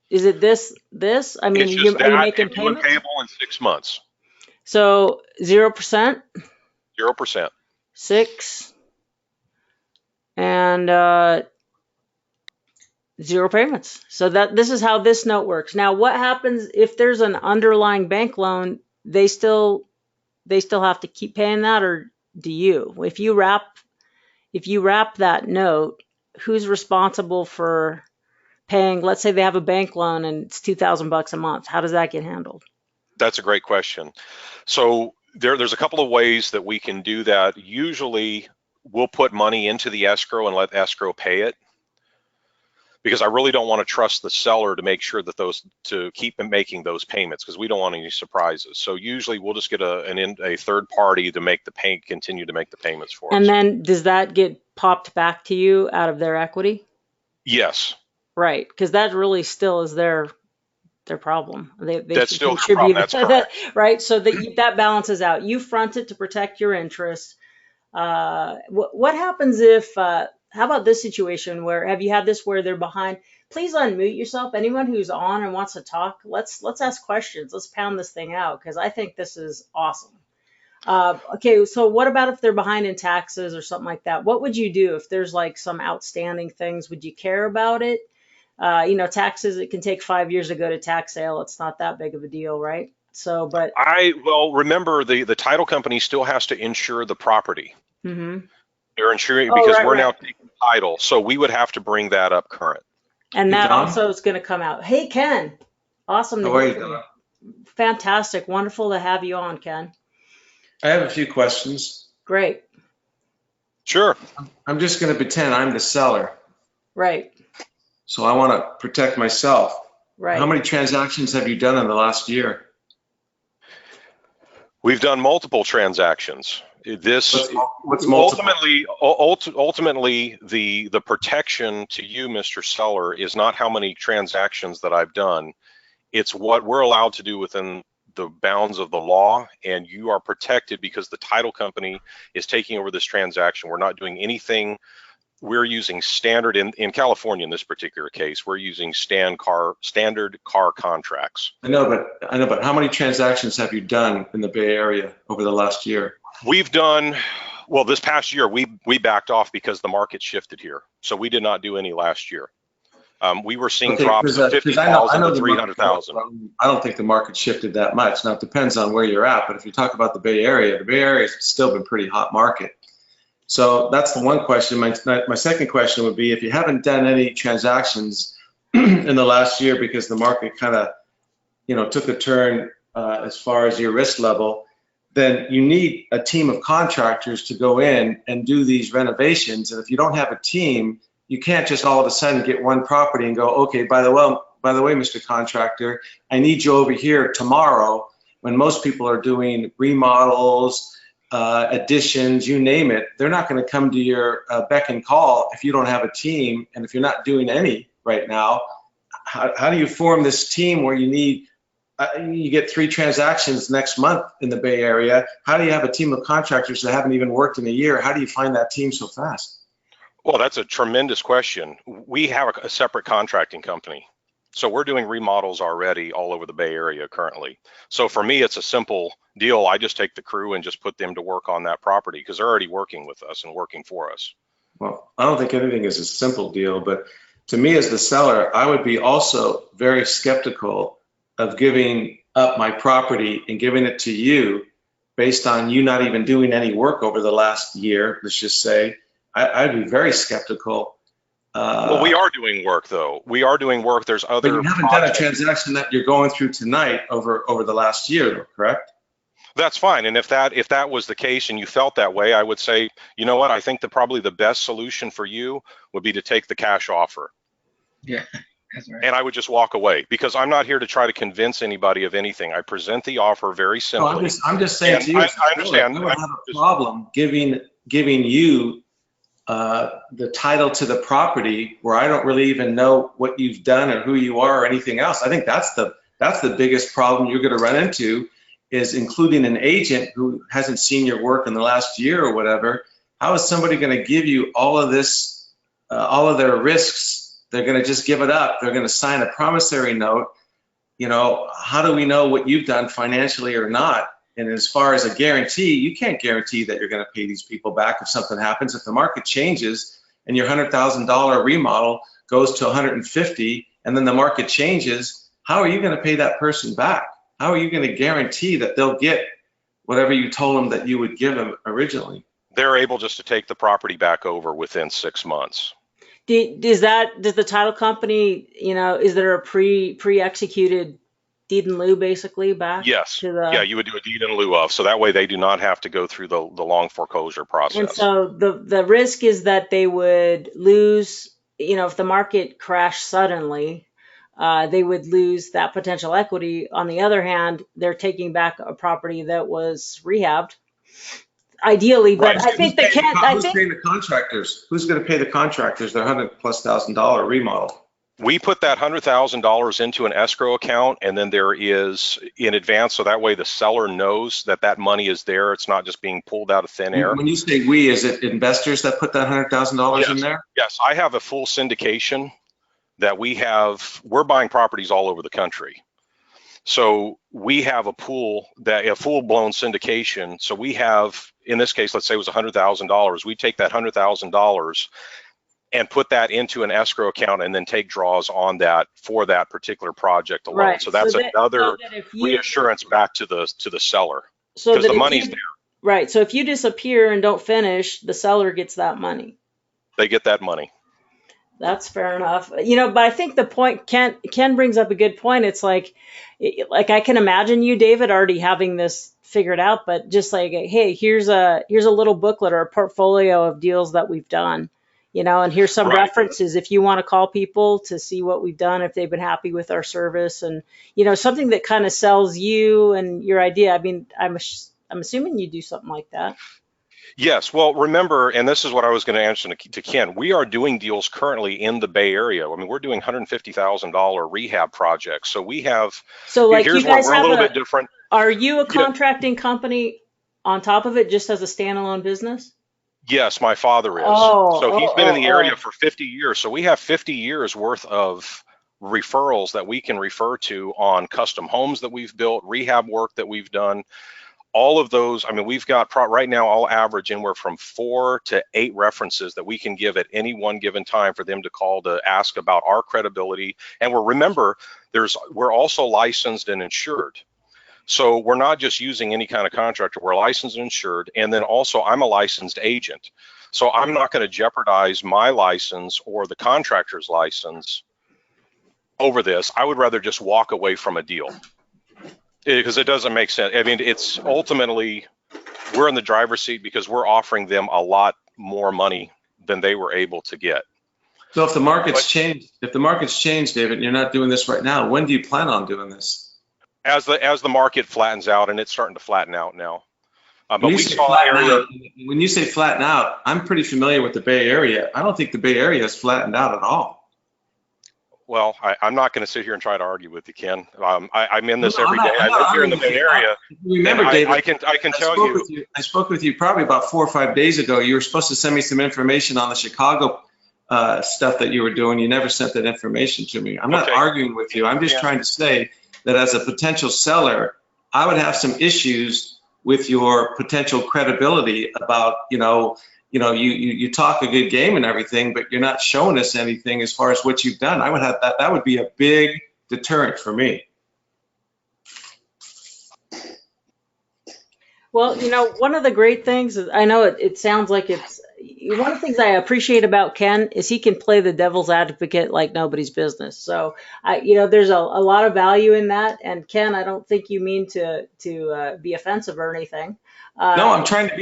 Is it this? I mean, It's just are you that making and due and payments? payable in 6 months. So 0%, 0%. 6, and 0 payments. So this is how this note works. Now, what happens if there's an underlying bank loan? They still have to keep paying that, or do you? If you wrap that note, who's responsible for paying? Let's say they have a bank loan and it's $2,000 a month. How does that get handled? That's a great question. So there's a couple of ways that we can do that. Usually we'll put money into the escrow and let escrow pay it, because I really don't want to trust the seller to make sure that to keep making those payments, because we don't want any surprises. So usually we'll just get a third party to continue to make the payments for us. And then does that get popped back to you out of their equity? Yes. Right, because that really still is their problem. They That's should still their contribute. problem. That's correct. Right, so that balances out. You front it to protect your interest. What happens if? How about this situation where, have you had this where they're behind? Please unmute yourself. Anyone who's on and wants to talk, let's ask questions. Let's pound this thing out, because I think this is awesome. Okay, so what about if they're behind in taxes or something like that? What would you do if there's like some outstanding things? Would you care about it? Taxes, it can take 5 years to go to tax sale. It's not that big of a deal, right? So, but remember the title company still has to insure the property. Mm-hmm. They're insuring Oh, because right, we're right. now taking title, so we would have to bring that up current. And Hey, that Don? also is going to come out. Hey, Ken. Awesome to How are hear you, from you. Don? Fantastic. Wonderful to have you on, Ken. I have a few questions. Great. Sure. I'm just going to pretend I'm the seller, Right. so I want to protect myself. Right. How many transactions have you done in the last year? We've done multiple transactions. What's multiple? Ultimately, the protection to you, Mr. Seller, is not how many transactions that I've done. It's what we're allowed to do within the bounds of the law, and you are protected because the title company is taking over this transaction. We're not doing anything. We're using standard in California in this particular case. We're using standard car contracts. I know, but how many transactions have you done in the Bay Area over the last year? We've done, well, this past year we backed off because the market shifted here, so we did not do any last year. We were seeing drops of 50,000 to 300,000. I don't think the market shifted that much. Now, it depends on where you're at, but if you talk about the Bay Area has still been a pretty hot market. So that's the one question. My second question would be, if you haven't done any transactions in the last year because the market kind of, took a turn as far as your risk level, then you need a team of contractors to go in and do these renovations. And if you don't have a team, you can't just all of a sudden get one property and go, okay, by the way, Mr. Contractor, I need you over here tomorrow, when most people are doing remodels, additions, you name it. They're not going to come to your beck and call if you don't have a team, and if you're not doing any right now. How do you form this team where you get 3 transactions next month in the Bay Area? How do you have a team of contractors that haven't even worked in a year? How do you find that team so fast? Well, that's a tremendous question. We have a separate contracting company. So we're doing remodels already all over the Bay Area currently. So for me, it's a simple deal. I just take the crew and just put them to work on that property because they're already working with us and working for us. Well, I don't think anything is a simple deal, but to me as the seller, I would be also very skeptical of giving up my property and giving it to you based on you not even doing any work over the last year, let's just say. I'd be very skeptical. Well, we are doing work, though. We are doing work. There's other. But you haven't done a transaction that you're going through tonight over the last year, correct? That's fine. And if that was the case and you felt that way, I would say, you know what? I think that probably the best solution for you would be to take the cash offer. Yeah, that's right. And I would just walk away, because I'm not here to try to convince anybody of anything. I present the offer very simply. No, I'm just saying to you, I understand. I would have a problem giving you the title to the property where I don't really even know what you've done or who you are or anything else. I think that's the biggest problem you're going to run into, is including an agent who hasn't seen your work in the last year or whatever. How is somebody going to give you all of this, all of their risks they're going to just give it up. They're going to sign a promissory note. You know, how do we know what you've done financially or not? And as far as a guarantee, you can't guarantee that you're going to pay these people back if something happens. If the market changes and your $100,000 remodel goes to 150 and then the market changes, how are you going to pay that person back? How are you going to guarantee that they'll get whatever you told them that you would give them originally? They're able just to take the property back over within 6 months. Does the title company, you know, is there a pre-executed deed in lieu basically back? Yes. To the, yeah, you would do a deed in lieu of, so that way they do not have to go through the long foreclosure process. and so the risk is that they would lose, you know, if the market crashed suddenly, they would lose that potential equity. On the other hand, they're taking back a property that was rehabbed, ideally. But Right. I think they can't. Who's paying the contractors? Who's going to pay the contractors their $100,000+ remodel? We put that $100,000 into an escrow account, and then there is in advance, so that way the seller knows that that money is there. It's not just being pulled out of thin air. When you say we, is it investors that put that $100,000 in there? Yes, I have a full syndication that we're buying properties all over the country. So we have a pool, that a full-blown syndication. So we have, in this case, let's say it was $100,000. We take that $100,000 and put that into an escrow account and then take draws on that for that particular project alone. Right. So that's another reassurance back to the seller, because the money's there. Right. So if you disappear and don't finish, the seller gets that money. They get that money. That's fair enough. You know, but I think the point, Ken brings up a good point. It's like I can imagine you, David, already having this figured out, but just like, hey, here's a little booklet or a portfolio of deals that we've done, you know, and here's some references if you want to call people to see what we've done, if they've been happy with our service, and, you know, something that kind of sells you and your idea. I mean, I'm assuming you do something like that. Yes, well, remember, and this is what I was going to answer to Ken, we are doing deals currently in the Bay Area. I mean, we're doing $150,000 rehab projects. So we have, so like here's you guys where we're a little bit different. Are you a contracting company on top of it, just as a standalone business? Yes, my father is. So he's been in the area for 50 years. So we have 50 years worth of referrals that we can refer to on custom homes that we've built, rehab work that we've done. All of those, I mean, we've got right now, I'll average anywhere from 4 to 8 references that we can give at any one given time for them to call to ask about our credibility. And remember, we're also licensed and insured. So we're not just using any kind of contractor, we're licensed and insured. And then also I'm a licensed agent. So I'm not going to jeopardize my license or the contractor's license over this. I would rather just walk away from a deal, because it doesn't make sense. I mean, it's ultimately, we're in the driver's seat because we're offering them a lot more money than they were able to get. So if the market's changed, David, and you're not doing this right now, when do you plan on doing this? As the market flattens out, and it's starting to flatten out now. But when you say flatten out, I'm pretty familiar with the Bay Area. I don't think the Bay Area is flattened out at all. Well, I'm not going to sit here and try to argue with you, Ken. I'm in this every day. I live here in the Bay Area. Remember, David, I can tell you. I spoke with you probably about 4 or 5 days ago. You were supposed to send me some information on the Chicago stuff that you were doing. You never sent that information to me. I'm not arguing with you. I'm just trying to say that as a potential seller, I would have some issues with your potential credibility about, you talk a good game and everything, but you're not showing us anything as far as what you've done. I would have that would be a big deterrent for me. Well, one of the great things is, I know it sounds like it's, one of the things I appreciate about Ken is he can play the devil's advocate like nobody's business. So, there's a lot of value in that. And Ken, I don't think you mean to be offensive or anything. No, I'm trying to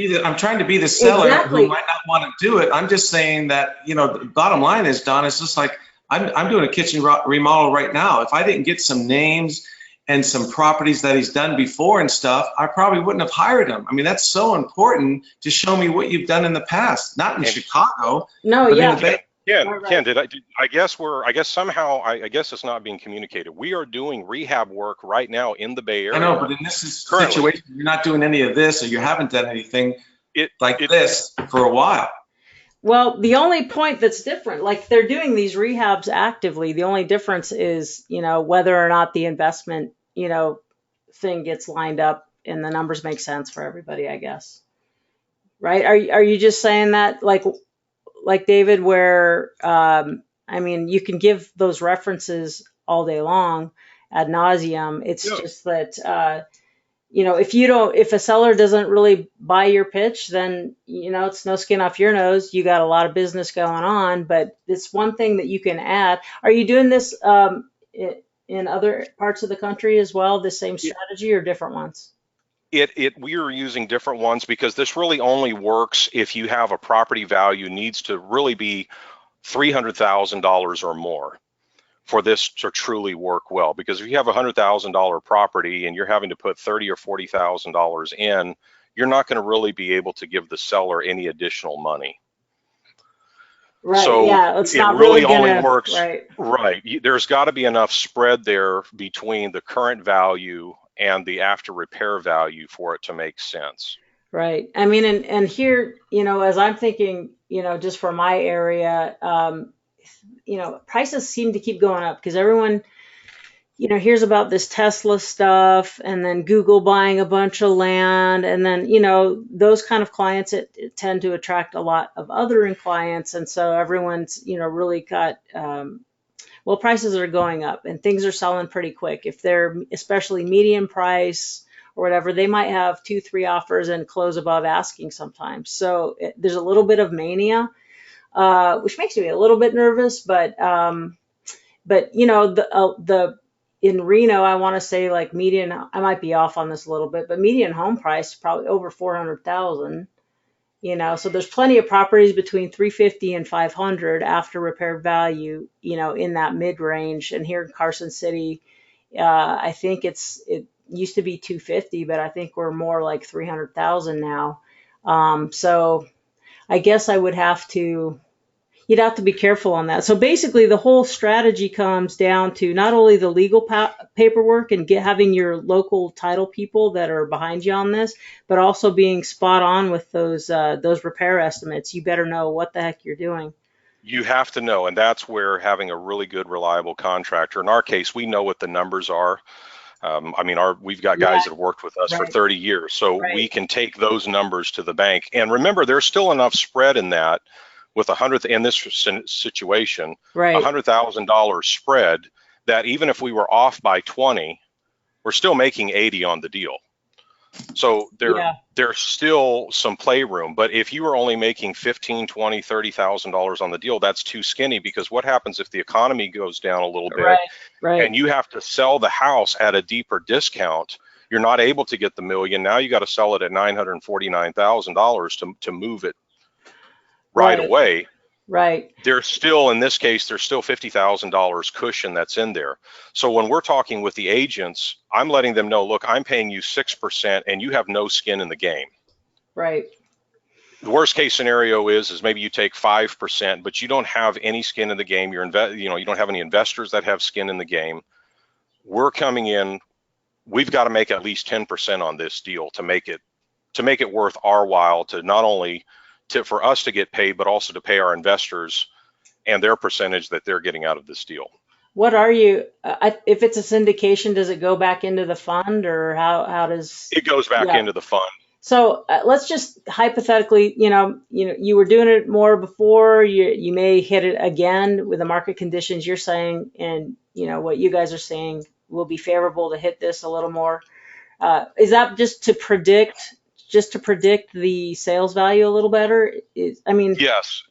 be the seller who might not want to do it. I'm just saying that, the bottom line is, Don, it's just like I'm doing a kitchen remodel right now. If I didn't get some names and some properties that he's done before and stuff, I probably wouldn't have hired him. I mean, that's so important to show me what you've done in the past, not in Chicago. No, yeah. Ken, I guess it's not being communicated. We are doing rehab work right now in the Bay Area. I know, but in this situation, you're not doing any of this, or you haven't done anything like this for a while. Well, the only point that's different, like they're doing these rehabs actively. The only difference is, whether or not the investment, thing gets lined up and the numbers make sense for everybody, I guess. Right? Are you just saying that, like David, where I mean, you can give those references all day long ad nauseum. It's Yeah. just that if a seller doesn't really buy your pitch, then it's no skin off your nose. You got a lot of business going on, but it's one thing that you can add. Are you doing this in other parts of the country as well, the same strategy, or different ones? We are using different ones because this really only works if you have a property value needs to really be $300,000 or more for this to truly work well. Because if you have a $100,000 property and you're having to put $30,000 or $40,000 in, you're not going to really be able to give the seller any additional money. Right. So yeah, it's it not really really only gonna, works. right. There's got to be enough spread there between the current value and the after repair value for it to make sense. Right. I mean, and here, as I'm thinking, just for my area, prices seem to keep going up because everyone, hears about this Tesla stuff and then Google buying a bunch of land. And then, those kind of clients, it tend to attract a lot of other clients. And so everyone's, really got, well, prices are going up and things are selling pretty quick. If they're especially medium price or whatever, they might have 2, 3 offers and close above asking sometimes. So there's a little bit of mania, which makes me a little bit nervous. But the in Reno, I want to say like median. I might be off on this a little bit, but median home price is probably over 400,000. So there's plenty of properties between 350 and 500 after repair value, in that mid range. And here in Carson City, I think it used to be 250, but I think we're more like 300,000 now. So I guess you'd have to be careful on that. So basically, the whole strategy comes down to not only the legal paperwork and having your local title people that are behind you on this, but also being spot on with those repair estimates. You better know what the heck you're doing. You have to know, and that's where having a really good, reliable contractor. In our case, we know what the numbers are. We've got guys that have worked with us for 30 years, so we can take those numbers to the bank. And remember, there's still enough spread in that. With in this situation, $100,000 spread, that even if we were off by 20, we're still making 80 on the deal. So there's still some playroom. But if you were only making $15,000, $20,000, $30,000 on the deal, that's too skinny, because what happens if the economy goes down a little bit and you have to sell the house at a deeper discount? You're not able to get the million. Now you got to sell it at $949,000 to move it right away. There's still, in this case, there's still $50,000 cushion that's in there. So when we're talking with the agents, I'm letting them know, look, I'm paying you 6% and you have no skin in the game. Right. The worst case scenario is maybe you take 5%, but you don't have any skin in the game. You don't have any investors that have skin in the game. We're coming in, we've got to make at least 10% on this deal to make it worth our while, to not only for us to get paid, but also to pay our investors and their percentage that they're getting out of this deal. What are you, if it's a syndication, does it go back into the fund, or how does it goes back into the fund? So let's just hypothetically, you were doing it more before, you may hit it again with the market conditions you're saying, and what you guys are saying will be favorable to hit this a little more. Is that just to predict the sales value a little better? Yes,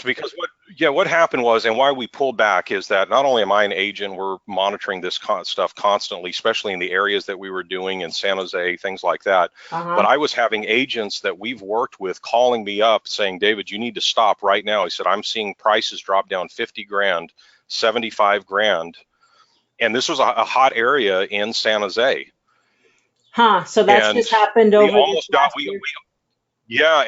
because what happened was, and why we pulled back, is that not only am I an agent, we're monitoring this stuff constantly, especially in the areas that we were doing in San Jose, things like that. But I was having agents that we've worked with calling me up saying, David, you need to stop right now. He said, I'm seeing prices drop down 50 grand, 75 grand. And this was a hot area in San Jose. So that's just happened over this last year?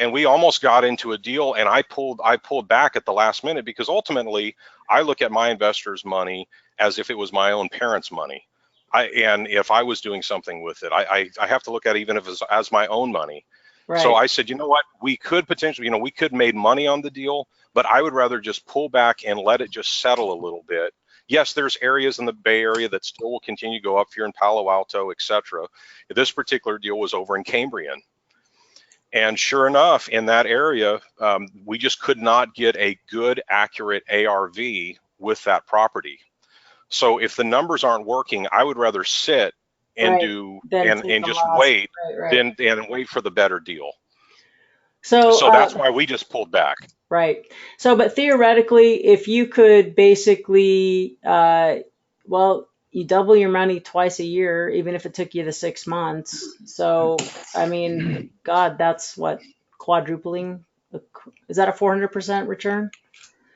And we almost got into a deal, and I pulled back at the last minute, because ultimately I look at my investors' money as if it was my own parents' money. And if I was doing something with it, I have to look at it even if it's as my own money. Right. So I said, you know what, we could potentially, we could made money on the deal, but I would rather just pull back and let it just settle a little bit. Yes, there's areas in the Bay Area that still will continue to go up here in Palo Alto, etc. This particular deal was over in Cambrian. And sure enough, in that area, we just could not get a good, accurate ARV with that property. So if the numbers aren't working, I would rather sit and and just wait right. and wait for the better deal. So that's why we just pulled back. Right. So, but theoretically, if you could basically, you double your money twice a year, even if it took you the 6 months. So, I mean, God, that's what, quadrupling? Is that a 400% return?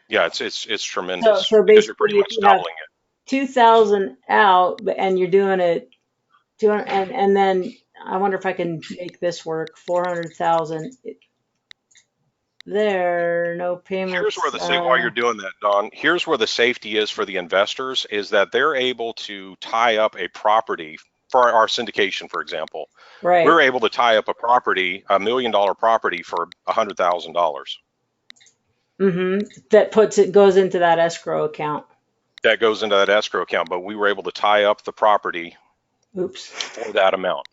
Yeah, it's tremendous. So because you're pretty basically, if much you have doubling it. 2,000 out and you're doing it 200, and then I wonder if I can make this work, 400,000 there, no payments. Here's where while you're doing that, Don, here's where the safety is for the investors, is that they're able to tie up a property for our syndication, for example. Right. We're able to tie up a property, $1 million property, for $100,000. That goes into that escrow account. That goes into that escrow account, but we were able to tie up the property for that amount.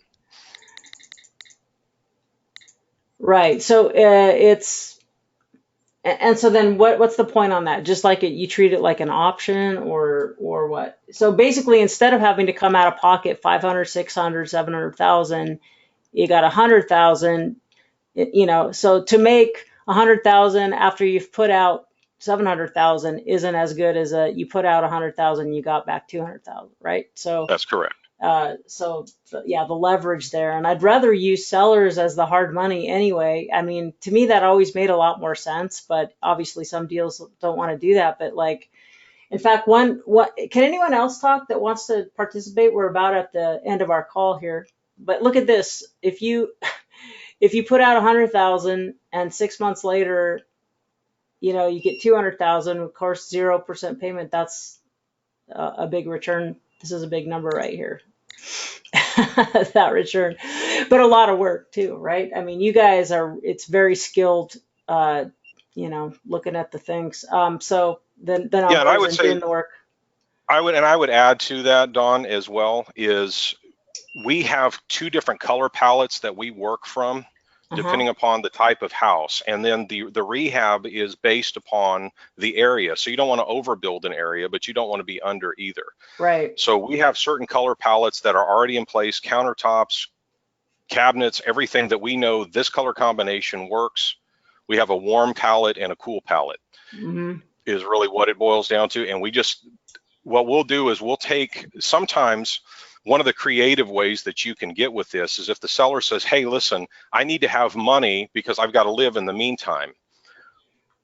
Right. So and so then what's the point on that? Just like you treat it like an option or what? So basically, instead of having to come out of pocket 500, 600, 700,000, you got 100,000, so to make 100,000 after you've put out 700,000 isn't as good as you put out 100,000, you got back 200,000, right? So that's correct. The leverage there, and I'd rather use sellers as the hard money anyway. I mean, to me, that always made a lot more sense, but obviously some deals don't want to do that. But in fact, can anyone else talk that wants to participate? We're about at the end of our call here, but look at this. If you put out 100,000 and 6 months later, you get 200,000, of course, 0% payment, that's a big return. This is a big number right here. That return, but a lot of work too, right? I mean, you guys it's very skilled, looking at the things. So then I would say doing the work. I would add to that, Don, as well, is we have 2 different color palettes that we work from, depending upon the type of house. And then the rehab is based upon the area. So you don't want to overbuild an area, but you don't want to be under either. Right. So we have certain color palettes that are already in place, countertops, cabinets, everything that we know this color combination works. We have a warm palette and a cool palette is really what it boils down to. And what we'll do is we'll take, sometimes one of the creative ways that you can get with this is if the seller says, hey, listen, I need to have money because I've got to live in the meantime.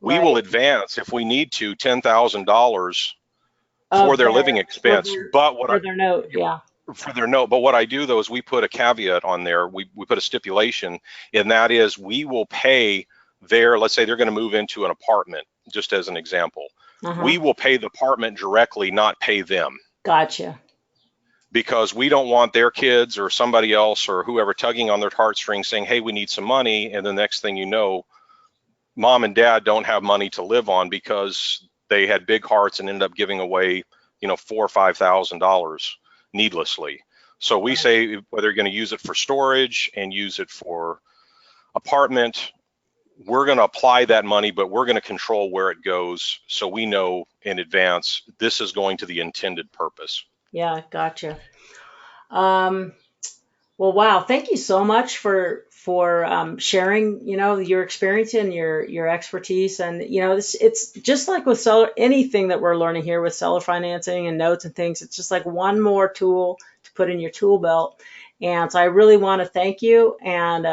We will advance, if we need to, $10,000 for their living expense. For their note, yeah. For their note. But what I do, though, is we put a caveat on there. We put a stipulation, and that is we will pay let's say they're going to move into an apartment, just as an example. We will pay the apartment directly, not pay them. Gotcha. Because we don't want their kids or somebody else or whoever tugging on their heartstrings saying, hey, we need some money. And the next thing you know, mom and dad don't have money to live on because they had big hearts and ended up giving away, $4,000 or $5,000 needlessly. So we say whether you're going to use it for storage and use it for apartment, we're going to apply that money, but we're going to control where it goes. So we know in advance, this is going to the intended purpose. Yeah, gotcha. Well, wow, thank you so much for sharing, your experience and your expertise. And it's just like with anything that we're learning here with seller financing and notes and things. It's just like one more tool to put in your tool belt. And so I really want to thank you, and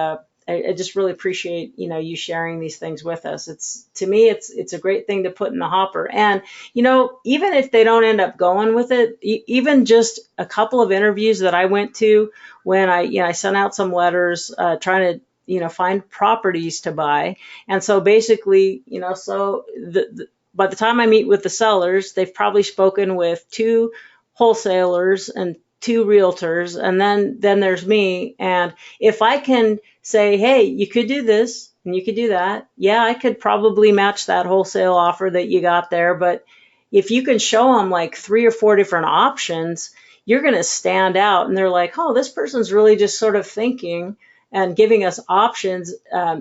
I just really appreciate you sharing these things with us. To me it's a great thing to put in the hopper. And even if they don't end up going with it, even just a couple of interviews that I went to when I sent out some letters trying to find properties to buy. And so basically by the time I meet with the sellers, they've probably spoken with 2 wholesalers and 2 realtors, and then there's me. And if I can say, hey, you could do this and you could do that, yeah, I could probably match that wholesale offer that you got there. But if you can show them like 3 or 4 different options, you're going to stand out. And they're like, oh, this person's really just sort of thinking and giving us options.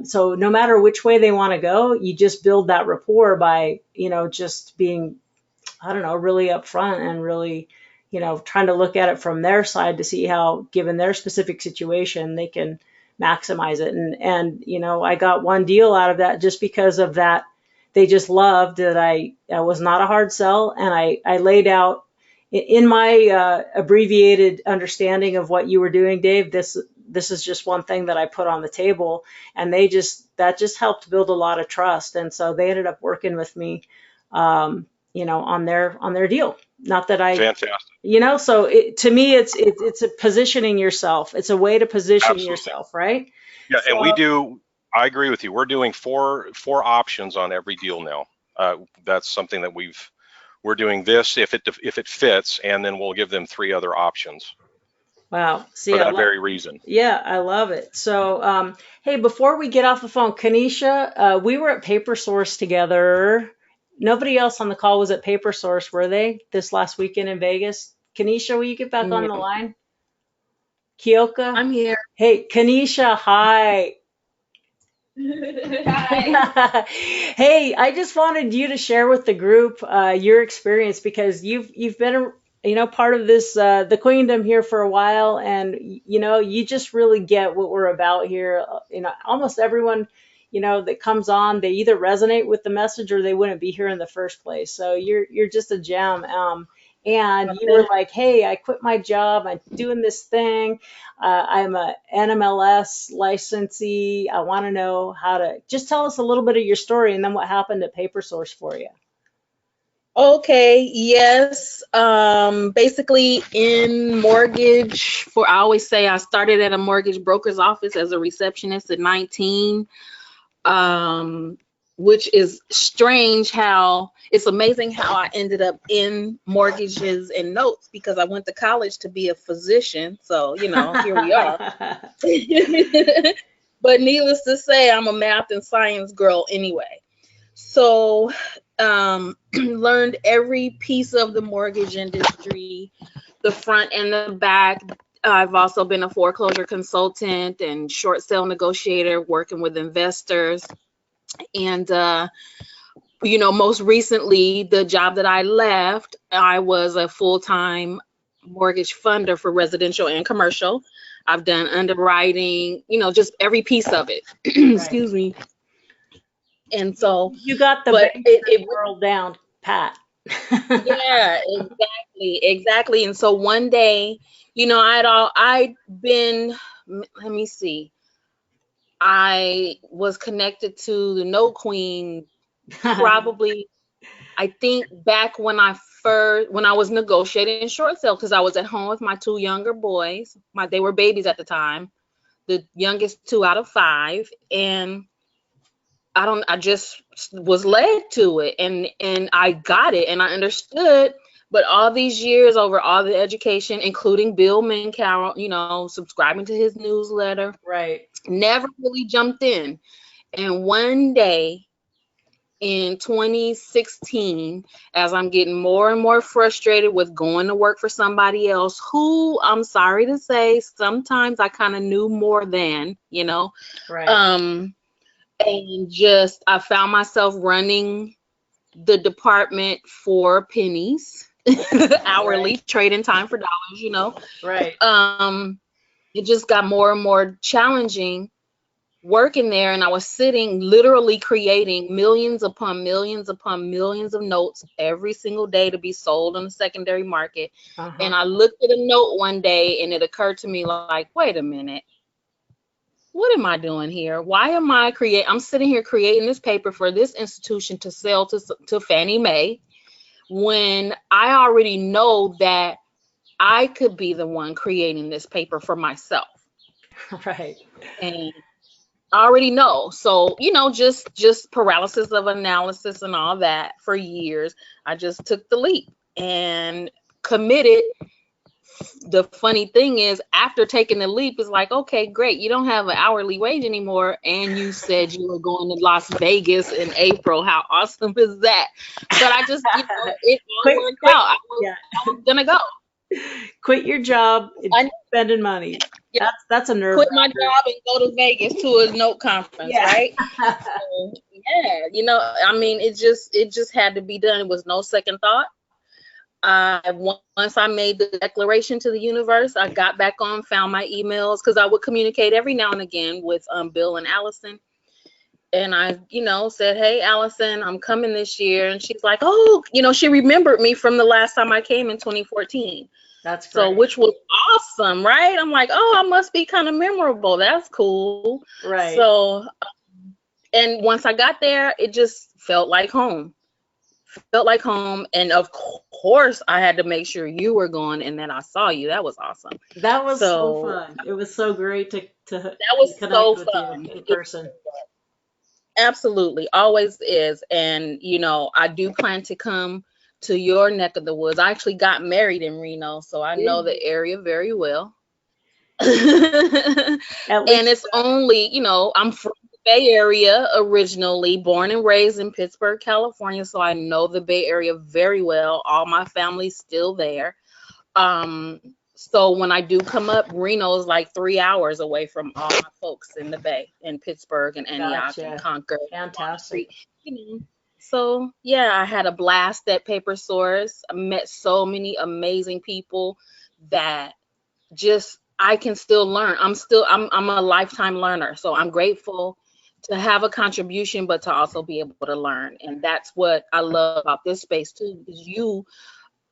So no matter which way they want to go, you just build that rapport by, just being, I don't know, really upfront and really, trying to look at it from their side to see how, given their specific situation, they can maximize it. And I got one deal out of that just because of that. They just loved that I was not a hard sell, and I laid out in my abbreviated understanding of what you were doing, Dave. This is just one thing that I put on the table, and that just helped build a lot of trust. And so they ended up working with me, on their deal. Not that I, Fantastic. So to me, it's a positioning yourself. It's a way to position Absolutely. yourself, right? Yeah, So, and we do. I agree with you. We're doing four options on every deal now. That's something that we're doing this if it fits, and then we'll give them 3 other options. wow. See, for that very reason. Yeah, I love it. So, hey, before we get off the phone, Kanisha, we were at Paper Source together. Nobody else on the call was at Paper Source, were they, this last weekend in Vegas? Kanisha, will you get back on the line? Kyoka? I'm here. Hey, Kanisha, hi. Hi. Hey, I just wanted you to share with the group your experience, because you've been part of this the Queendom here for a while, and you just really get what we're about here. Almost everyone that comes on, they either resonate with the message or they wouldn't be here in the first place. So you're just a gem. And you were like, hey, I quit my job. I'm doing this thing. I'm a NMLS licensee. I want to know how to just tell us a little bit of your story and then what happened at Paper Source for you. Okay, yes. Basically in mortgage, I always say I started at a mortgage broker's office as a receptionist at 19. Which is strange it's amazing how I ended up in mortgages and notes, because I went to college to be a physician. So, here we are. But needless to say, I'm a math and science girl anyway. So, learned every piece of the mortgage industry, the front and the back. I've also been a foreclosure consultant and short sale negotiator working with investors. And, most recently, the job that I left, I was a full-time mortgage funder for residential and commercial. I've done underwriting, just every piece of it. Excuse me. And so you got the it world down pat. Yeah, exactly. And so one day, I'd been, let me see, I was connected to the Note Queen probably, I think back when I was negotiating short sale, because I was at home with my 2 younger boys. They were babies at the time, the youngest 2 out of 5, and I just was led to it, and I got it, and I understood. But all these years, over all the education, including Bill Mincarroll, subscribing to his newsletter, right, never really jumped in. And one day in 2016, as I'm getting more and more frustrated with going to work for somebody else, who, I'm sorry to say, sometimes I kind of knew more than, right. And just, I found myself running the department for pennies, hourly, Right. trading time for dollars, Right. It just got more and more challenging working there, and I was sitting literally creating millions upon millions upon millions of notes every single day to be sold on the secondary market. And I looked at a note one day, and it occurred to me like, wait a minute, what am I doing here? Why am I'm sitting here creating this paper for this institution to sell to Fannie Mae, when I already know that I could be the one creating this paper for myself. Right. And I already know. So, just paralysis of analysis and all that for years. I just took the leap and committed the funny thing is, after taking the leap, it's like, okay, great, you don't have an hourly wage anymore, and you said you were going to Las Vegas in April. How awesome is that? But I just, it all worked out. I was gonna go. Quit your job, I spending money. Yeah. That's a nerve. quit my job and go to Vegas to a note conference, Yeah. right? So, yeah, I mean, it just had to be done. It was no second thought. Once I made the declaration to the universe, I got back on, found my emails, because I would communicate every now and again with Bill and Allison. And I, said, hey, Allison, I'm coming this year. And she's like, oh, she remembered me from the last time I came in 2014. That's great. So, which was awesome, right? I'm like, oh, I must be kind of memorable. That's cool. Right. So, and once I got there, it just felt like home. And of course, I had to make sure you were going and that I saw you. That was awesome. That was so fun. It was so great to that was connect so with fun you in person. Absolutely, always is. And I do plan to come to your neck of the woods. I actually got married in Reno, so I know the area very well. And it's only, I'm from the Bay Area originally, born and raised in Pittsburgh, California, so I know the Bay Area very well. All my family's still there. So when I do come up, Reno is like 3 hours away from all my folks in the Bay, in Pittsburgh and Antioch and Concord. Fantastic. So yeah, I had a blast at Paper Source. I met so many amazing people that I can still learn. I'm a lifetime learner. So I'm grateful to have a contribution, but to also be able to learn. And that's what I love about this space too,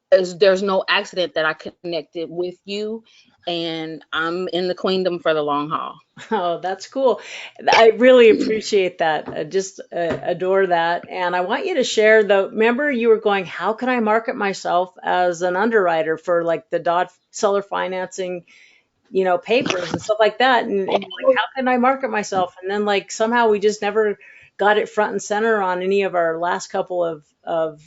because there's no accident that I connected with you, and I'm in the queendom for the long haul. Oh, that's cool. I really appreciate that. I just adore that. And I want you to share remember you were going, how can I market myself as an underwriter for like the Dodge seller financing, papers and stuff like that. And like, how can I market myself? And then like somehow we just never got it front and center on any of our last couple of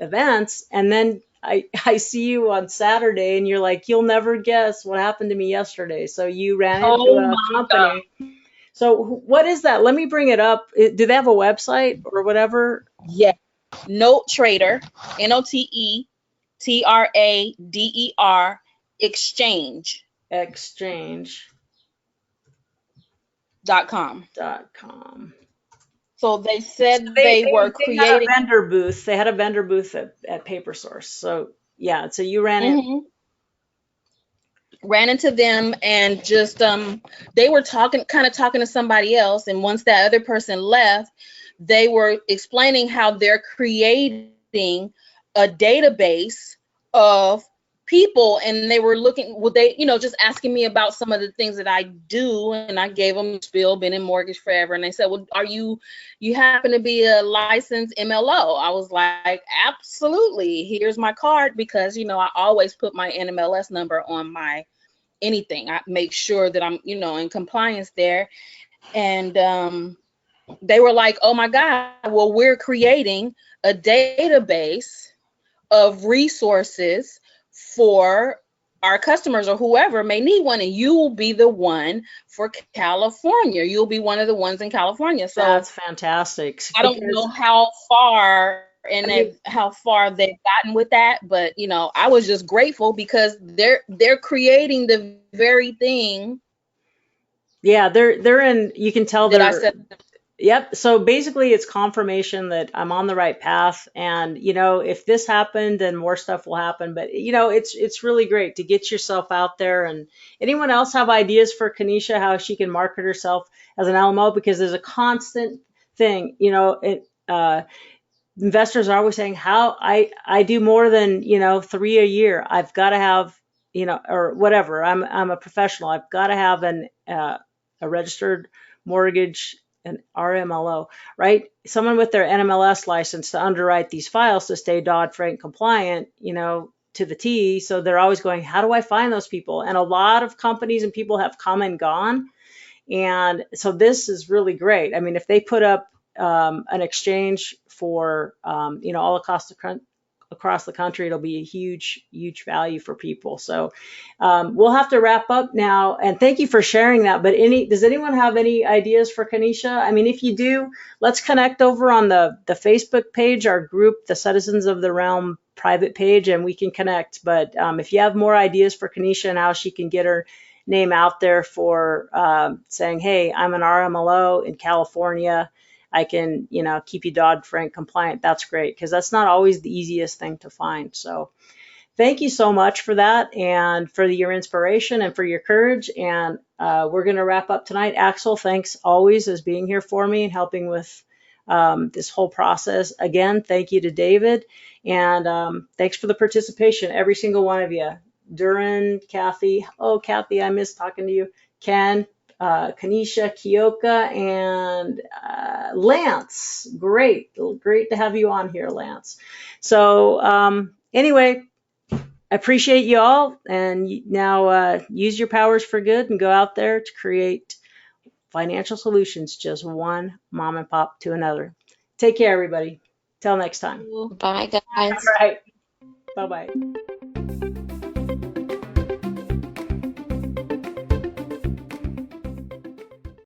events. And then I see you on Saturday and you're like, you'll never guess what happened to me yesterday. So you ran into a company. God. So what is that? Let me bring it up. Do they have a website or whatever? Yeah. Note Trader, NOTETRADER, Exchange.com. So they said they were creating. Had a vendor booth. They had a vendor booth at Paper Source. So yeah, so you ran into them, and just they were talking to somebody else, and once that other person left, they were explaining how they're creating a database of people, and they were just asking me about some of the things that I do, and I gave them a spiel, been in mortgage forever, and they said, well, are you happen to be a licensed MLO? I was like, absolutely, here's my card, because I always put my NMLS number on my anything. I make sure that I'm in compliance there. And they were like, oh my God, well, we're creating a database of resources for our customers or whoever may need one, and you will be the one for California. You'll be one of the ones in California. So that's fantastic. I don't know how far how far they've gotten with that, but I was just grateful because they're creating the very thing. Yeah, they're in. You can tell that I said. Yep. So basically it's confirmation that I'm on the right path. And, if this happened, then more stuff will happen. But, it's really great to get yourself out there. And anyone else have ideas for Kanisha, how she can market herself as an LMO? Because there's a constant thing, investors are always saying how I do more than, 3 a year. I've got to have, or whatever. I'm a professional. I've got to have a registered mortgage, an RMLO, right? Someone with their NMLS license to underwrite these files to stay Dodd-Frank compliant, to the T. So they're always going, how do I find those people? And a lot of companies and people have come and gone. And so this is really great. I mean, if they put up an exchange for, all across the country, it'll be a huge, huge value for people. So we'll have to wrap up now. And thank you for sharing that. But does anyone have any ideas for Kanisha? I mean, if you do, let's connect over on the Facebook page, our group, the Citizens of the Realm private page, and we can connect. But if you have more ideas for Kanisha and how she can get her name out there for saying, hey, I'm an RMLO in California, I can, keep you Dodd-Frank compliant, that's great, because that's not always the easiest thing to find. So thank you so much for that, and for your inspiration and for your courage. And we're going to wrap up tonight. Axel, thanks always as being here for me and helping with this whole process. Again, thank you to David, and thanks for the participation, every single one of you. Duran, Kathy, Kathy, I miss talking to you. Ken, Kanisha, Kioka, and Lance. Great to have you on here, Lance. So anyway, I appreciate you all, and now use your powers for good and go out there to create financial solutions, just one mom and pop to another. Take care, everybody. Till next time. Bye, All guys. right. Bye-bye.